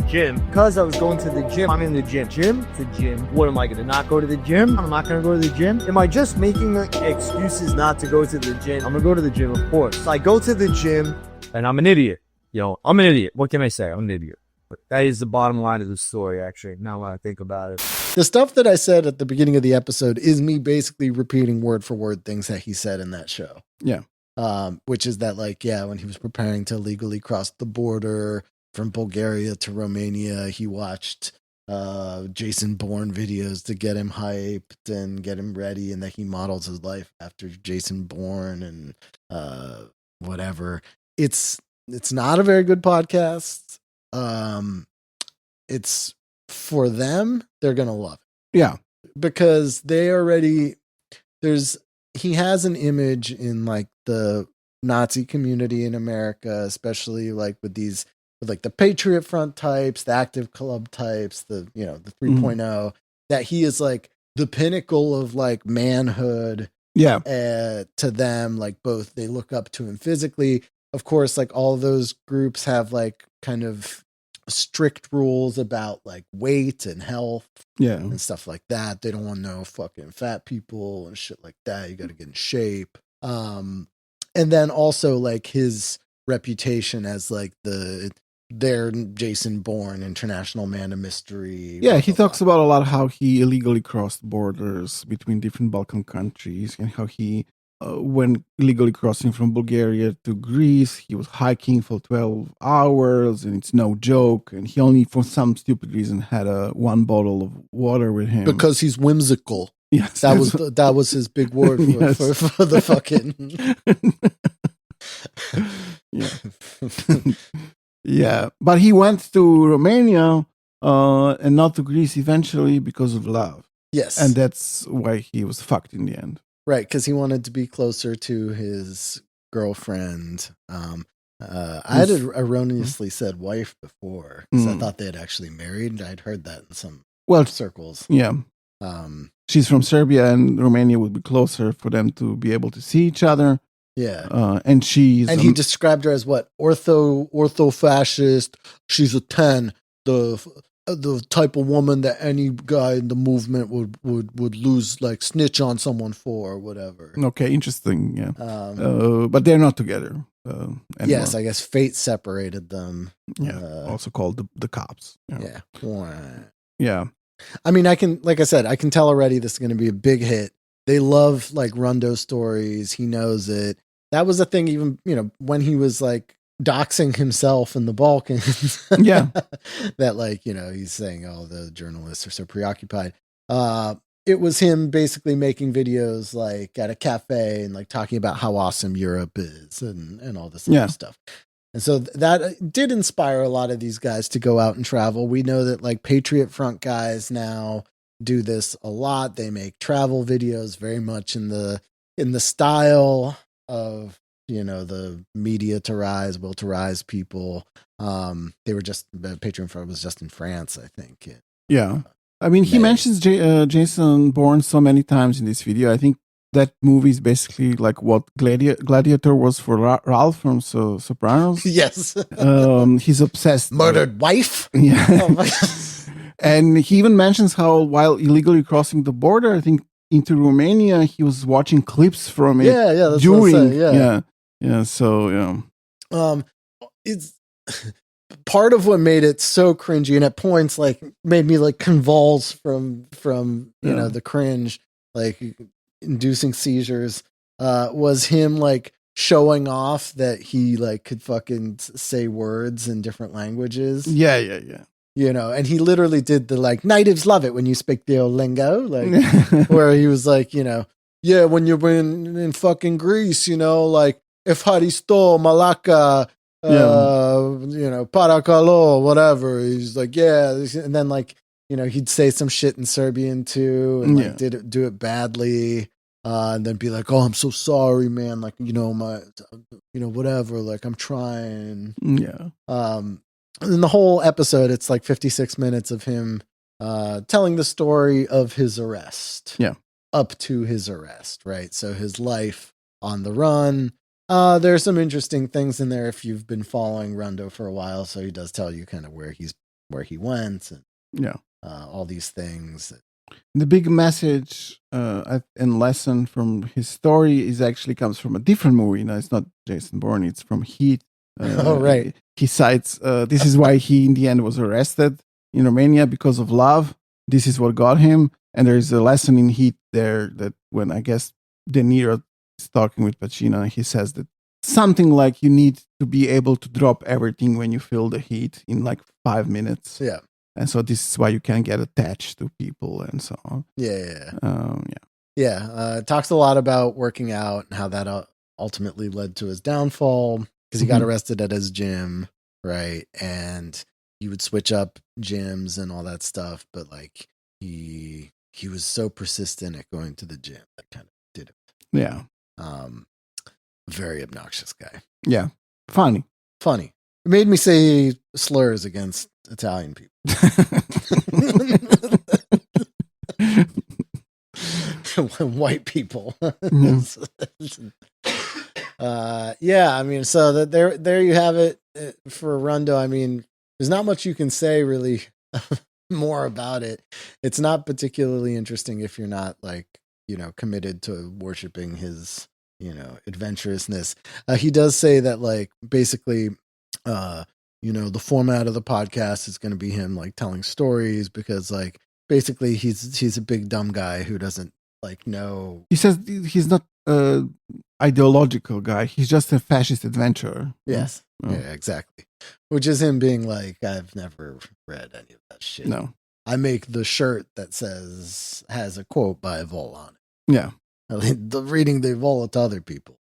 C: gym. Because I was going to the gym, I'm in the gym. What am I going to not go to the gym? I'm not going to go to the gym. Am I just making excuses not to go to the gym? I'm going to go to the gym, of course. So I go to the gym, and I'm an idiot. I'm an idiot. What can I say? I'm an idiot. But that is the bottom line of the story, actually, now when I think about it.
A: The stuff that I said at the beginning of the episode is me basically repeating word for word things that he said in that show.
B: Yeah.
A: Which is that, like, yeah, when he was preparing to legally cross the border from Bulgaria to Romania, he watched Jason Bourne videos to get him hyped and get him ready, and that he models his life after Jason Bourne and whatever. It's not a very good podcast. It's for them, they're gonna love it.
B: Yeah.
A: Because he has an image in like the Nazi community in America, especially like with like the Patriot Front types, the Active Club types, the 3.0, that he is like the pinnacle of like manhood.
B: Yeah.
A: To them, like both they look up to him physically. Of course, like all those groups have like kind of strict rules about like weight and health and stuff like that. They don't want no fucking fat people and shit like that. You got to get in shape. And then also like his reputation as like their Jason Bourne, international man of mystery.
B: Yeah, he talks about a lot how he illegally crossed borders between different Balkan countries, and how he, when illegally crossing from Bulgaria to Greece, he was hiking for 12 hours, and it's no joke. And he only, for some stupid reason, had one bottle of water with him.
A: Because he's whimsical.
B: Yes.
A: That was his big word for the fucking...
B: Yeah. Yeah, but he went to Romania and not to Greece eventually because of love.
A: Yes.
B: And that's why he was fucked in the end.
A: Right, because he wanted to be closer to his girlfriend. I had erroneously said wife before, because I thought they had actually married. I'd heard that in some circles.
B: Yeah. She's from Serbia, and Romania would be closer for them to be able to see each other.
A: Yeah.
B: And he
A: described her as what? Ortho-fascist. She's a 10. The type of woman that any guy in the movement would lose, like snitch on someone for or whatever.
B: Okay, interesting. Yeah. But they're not together.
A: Yes, I guess fate separated them.
B: Yeah. Also called the cops.
A: Yeah.
B: Yeah.
A: I mean, I can tell already this is going to be a big hit. They love like Rundo stories. He knows it. That was a thing even, when he was like doxing himself in the Balkans.
B: Yeah.
A: That like, he's saying, oh, the journalists are so preoccupied. It was him basically making videos like at a cafe and like talking about how awesome Europe is and all this other stuff. And so that did inspire a lot of these guys to go out and travel. We know that like Patriot Front guys now do this a lot. They make travel videos very much in the style of the media to rise, will to rise people. They were just Patreon Front was just in France, I think.
B: Yeah, I mean he mentions Jason Bourne so many times in this video. I think that movie is basically like what Gladiator was for Ralph from Sopranos.
A: Yes,
B: he's obsessed.
A: Murdered wife.
B: Yeah.
A: Oh my God.
B: And he even mentions how while illegally crossing the border, I think into Romania, he was watching clips from it.
A: Yeah, that's what I'm saying,
B: yeah. So yeah.
A: It's part of what made it so cringy, and at points like made me like convulse from the cringe, like inducing seizures. Was him like showing off that he like could fucking say words in different languages.
B: Yeah.
A: And he literally did the like natives love it when you speak their lingo, like where he was like, when you're in fucking Greece, like if Haristo, Malaka, Parakalo, whatever. He's like, and then like, he'd say some shit in Serbian too, and like do it badly. And then be like, oh, I'm so sorry, man. Like, whatever, like I'm trying.
B: Yeah.
A: In the whole episode, it's like 56 minutes of him telling the story of his arrest.
B: Yeah.
A: Up to his arrest, right? So his life on the run, There's some interesting things in there if you've been following Rundo for a while. So he does tell you kind of where he went and all these things.
B: The big message and lesson from his story is actually comes from a different movie. No, it's not Jason Bourne. It's from Heat.
A: Right.
B: He cites this is why he in the end was arrested in Romania because of love. This is what got him. And there's a lesson in Heat there that when I guess De Niro is talking with Pacino, he says that something like you need to be able to drop everything when you feel the heat in like 5 minutes.
A: Yeah.
B: And so this is why you can get attached to people and so on.
A: Yeah.
B: Yeah.
A: Talks a lot about working out and how that ultimately led to his downfall because he got arrested at his gym, right? And he would switch up gyms and all that stuff, but like he was so persistent at going to the gym that kind of did it.
B: Yeah.
A: Very obnoxious guy.
B: Yeah. Funny.
A: It made me say slurs against Italian people. White people. I mean, so there you have it for Rundo. I mean, there's not much you can say really more about it. It's not particularly interesting if you're not like, committed to worshiping his, adventurousness. He does say that like basically, the format of the podcast is going to be him like telling stories because like basically he's a big dumb guy who doesn't like know.
B: He says he's not ideological guy. He's just a fascist adventurer.
A: Yes. Yeah, exactly. Which is him being like, I've never read any of that shit.
B: No.
A: I make the shirt that has a quote by Vol on
B: it. Yeah.
A: Reading the Vol to other people.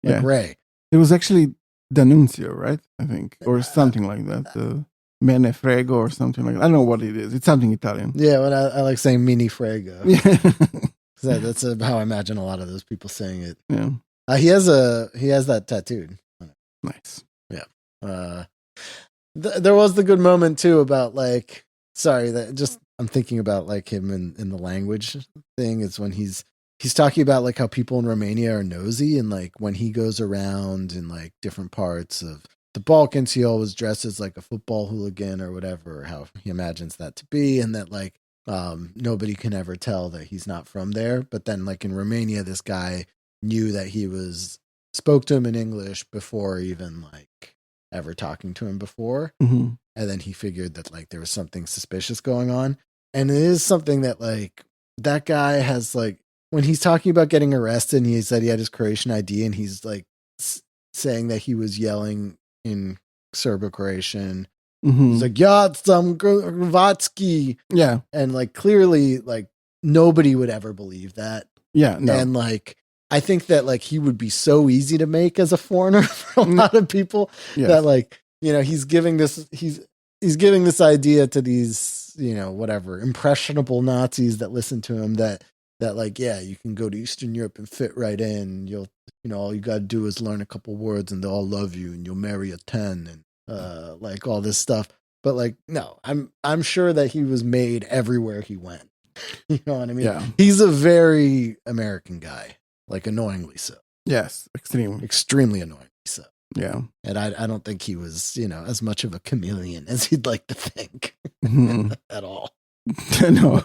A: Like Ray.
B: It was actually D'Annunzio, right? I think. Or something like that. Mene Frego or something like that. I don't know what it is. It's something Italian.
A: Yeah, but I like saying Mini Frego. Yeah. That's how I imagine a lot of those people saying it.
B: Yeah.
A: He has that tattooed.
B: Nice.
A: Yeah. There was the good moment too about like, I'm thinking about like him in the language thing is when he's talking about like how people in Romania are nosy and like when he goes around in like different parts of the Balkans, he always dresses like a football hooligan or whatever, or how he imagines that to be. And that like, nobody can ever tell that he's not from there. But then like in Romania, this guy knew that spoke to him in English before even like ever talking to him before.
B: Mm-hmm.
A: And then he figured that like there was something suspicious going on. And it is something that like that guy has like, when he's talking about getting arrested and he said he had his Croatian ID and he's like saying that he was yelling in Serbo-Croatian.
B: Mm-hmm.
A: He's like, yeah, some Hrvatski.
B: Yeah.
A: And like clearly like nobody would ever believe that.
B: Yeah. No.
A: And like, I think that like he would be so easy to make as a foreigner for a lot of people that like, he's giving this idea to these, whatever impressionable Nazis that listen to him that like, yeah, you can go to Eastern Europe and fit right in. You'll, all you got to do is learn a couple words and they'll all love you and you'll marry a 10 and like all this stuff. But like, no, I'm sure that he was made everywhere he went. You know what I mean?
B: Yeah.
A: He's a very American guy, like annoyingly so.
B: Yes,
A: extremely annoyingly so.
B: Yeah.
A: And I don't think he was, as much of a chameleon as he'd like to think at all.
B: No.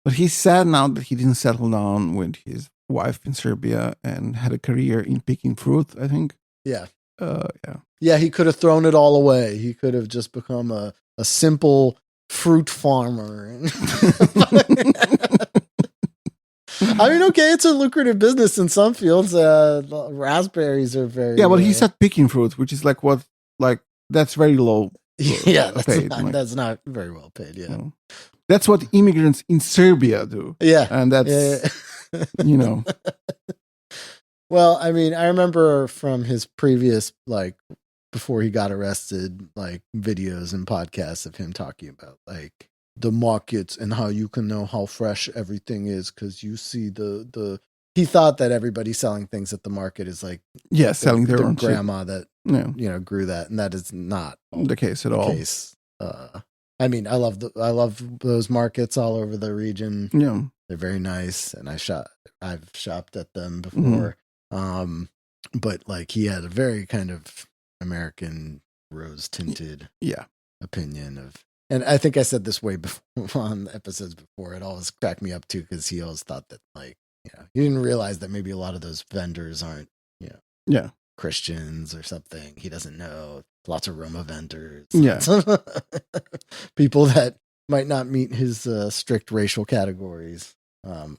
B: But he's sad now that he didn't settle down with his wife in Serbia and had a career in picking fruit, I think.
A: Yeah.
B: Yeah,
A: he could have thrown it all away. He could have just become a simple fruit farmer. I mean, okay, it's a lucrative business in some fields. Raspberries are very...
B: Yeah, but he said picking fruit, which is like what, like, that's very low.
A: Yeah,
B: paid.
A: That's not very well paid, yeah.
B: No. That's what immigrants in Serbia do.
A: Yeah.
B: And that's,
A: Well, I mean, I remember from his previous, like, before he got arrested, like, videos and podcasts of him talking about, like, the markets and how you can know how fresh everything is because you see the he thought that everybody selling things at the market is like
B: selling their own
A: grandma
B: shit.
A: that grew that, and that is not
B: the case at all.
A: I mean, I love those markets all over the region.
B: Yeah,
A: they're very nice, and I've shopped at them before. But like he had a very kind of American rose tinted opinion of, and I think I said this way before on episodes before. It always cracked me up too because he always thought that like he didn't realize that maybe a lot of those vendors aren't Christians or something. He doesn't know. Lots of Roma vendors.
B: Yeah.
A: People that might not meet his strict racial categories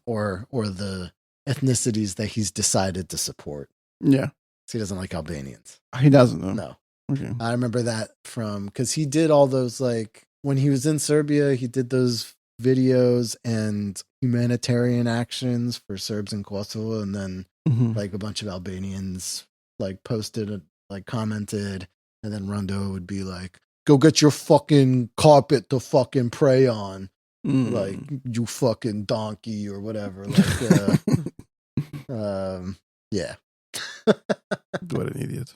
A: or the ethnicities that he's decided to support.
B: Yeah.
A: So he doesn't like Albanians.
B: He doesn't,
A: No.
B: Okay.
A: I remember that because he did all those, like, when he was in Serbia, he did those videos and humanitarian actions for Serbs in Kosovo. And then like a bunch of Albanians like posted, like commented, and then Rundo would be like, go get your fucking carpet to fucking pray on. Like, you fucking donkey or whatever. Like, yeah.
B: What an idiot.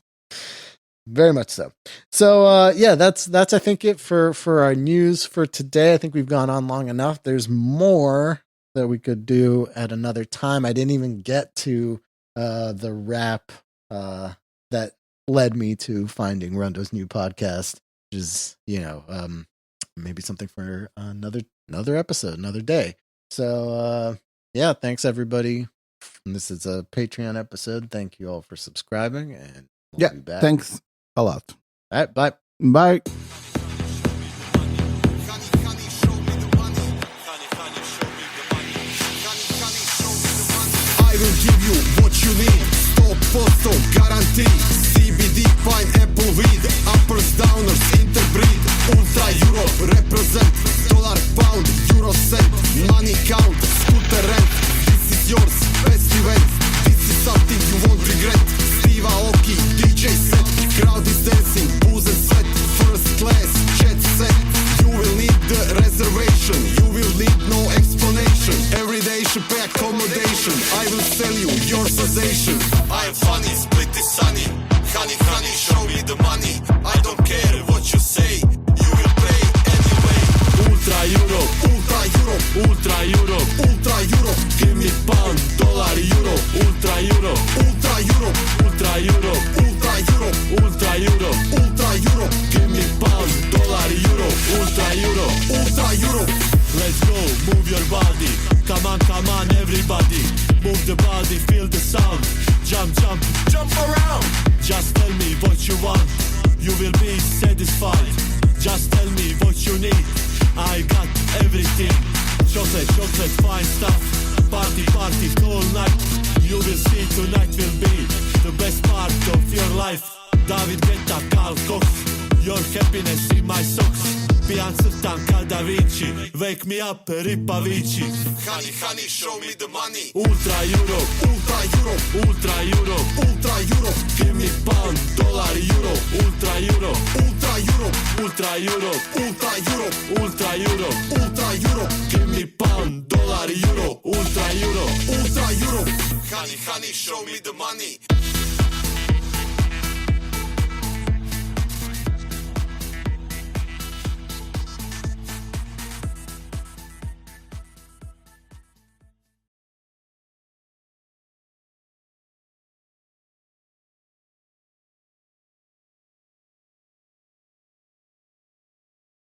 A: Very much so. So yeah, that's I think it for our news for today. I think we've gone on long enough. There's more that we could do at another time. I didn't even get to the rap that led me to finding Rundo's new podcast, which is maybe something for another episode, another day. So yeah, thanks everybody. This is a Patreon episode. Thank you all for subscribing, and we'll be back.
B: Thanks a lot.
A: All right, bye.
B: Bye.
D: I will give you what you need. 100% guarantee. CBD, pineapple weed. Uppers, downers, interbreed. Ultra Euro represent. Dollar, pound, euro cent. Money count, scooter rent. This is yours, best event. This is something you won't regret. Steve Aoki, DJ set. Crowd is dancing, booze and sweat. First class, jet set. You will need the reservation. You will need no explanation. Every day should pay accommodation. I will sell you your sensation. I am funny, split is sunny. Honey, honey, show me the money. I don't care what you say. You will pay anyway. Ultra Euro, Ultra Euro, Ultra Euro, Ultra Euro. Give me pound, dollar, euro. Ultra Euro, Ultra Euro, Ultra Euro, Ultra Euro, Ultra Euro, Ultra Euro. Give me pound, dollar, euro. Ultra Euro, Ultra Euro. Let's go, move your body. Come on, everybody. Move the body, feel the sound. Jump, jump, jump around. Just tell me what you want. You will be satisfied. Just tell me what you need. I got everything. Chocolate, chocolate, fine stuff. Party, party, all night. You will see tonight will be the best part of your life. David Guetta, Carl Cox. Your happiness in my socks. Pijan crtan kada vici. Wake me up, ripa vici. Honey, honey, show me the money. Ultra Euro, Ultra Euro, Ultra Euro, Ultra Euro. Give me pound, dollar, euro. Ultra Euro, Ultra Euro, Ultra Euro, Ultra Euro, Ultra Euro, Ultra Euro. Give me pound, dollar, euro. Ultra Euro, Ultra Euro. Honey, honey, show me the money.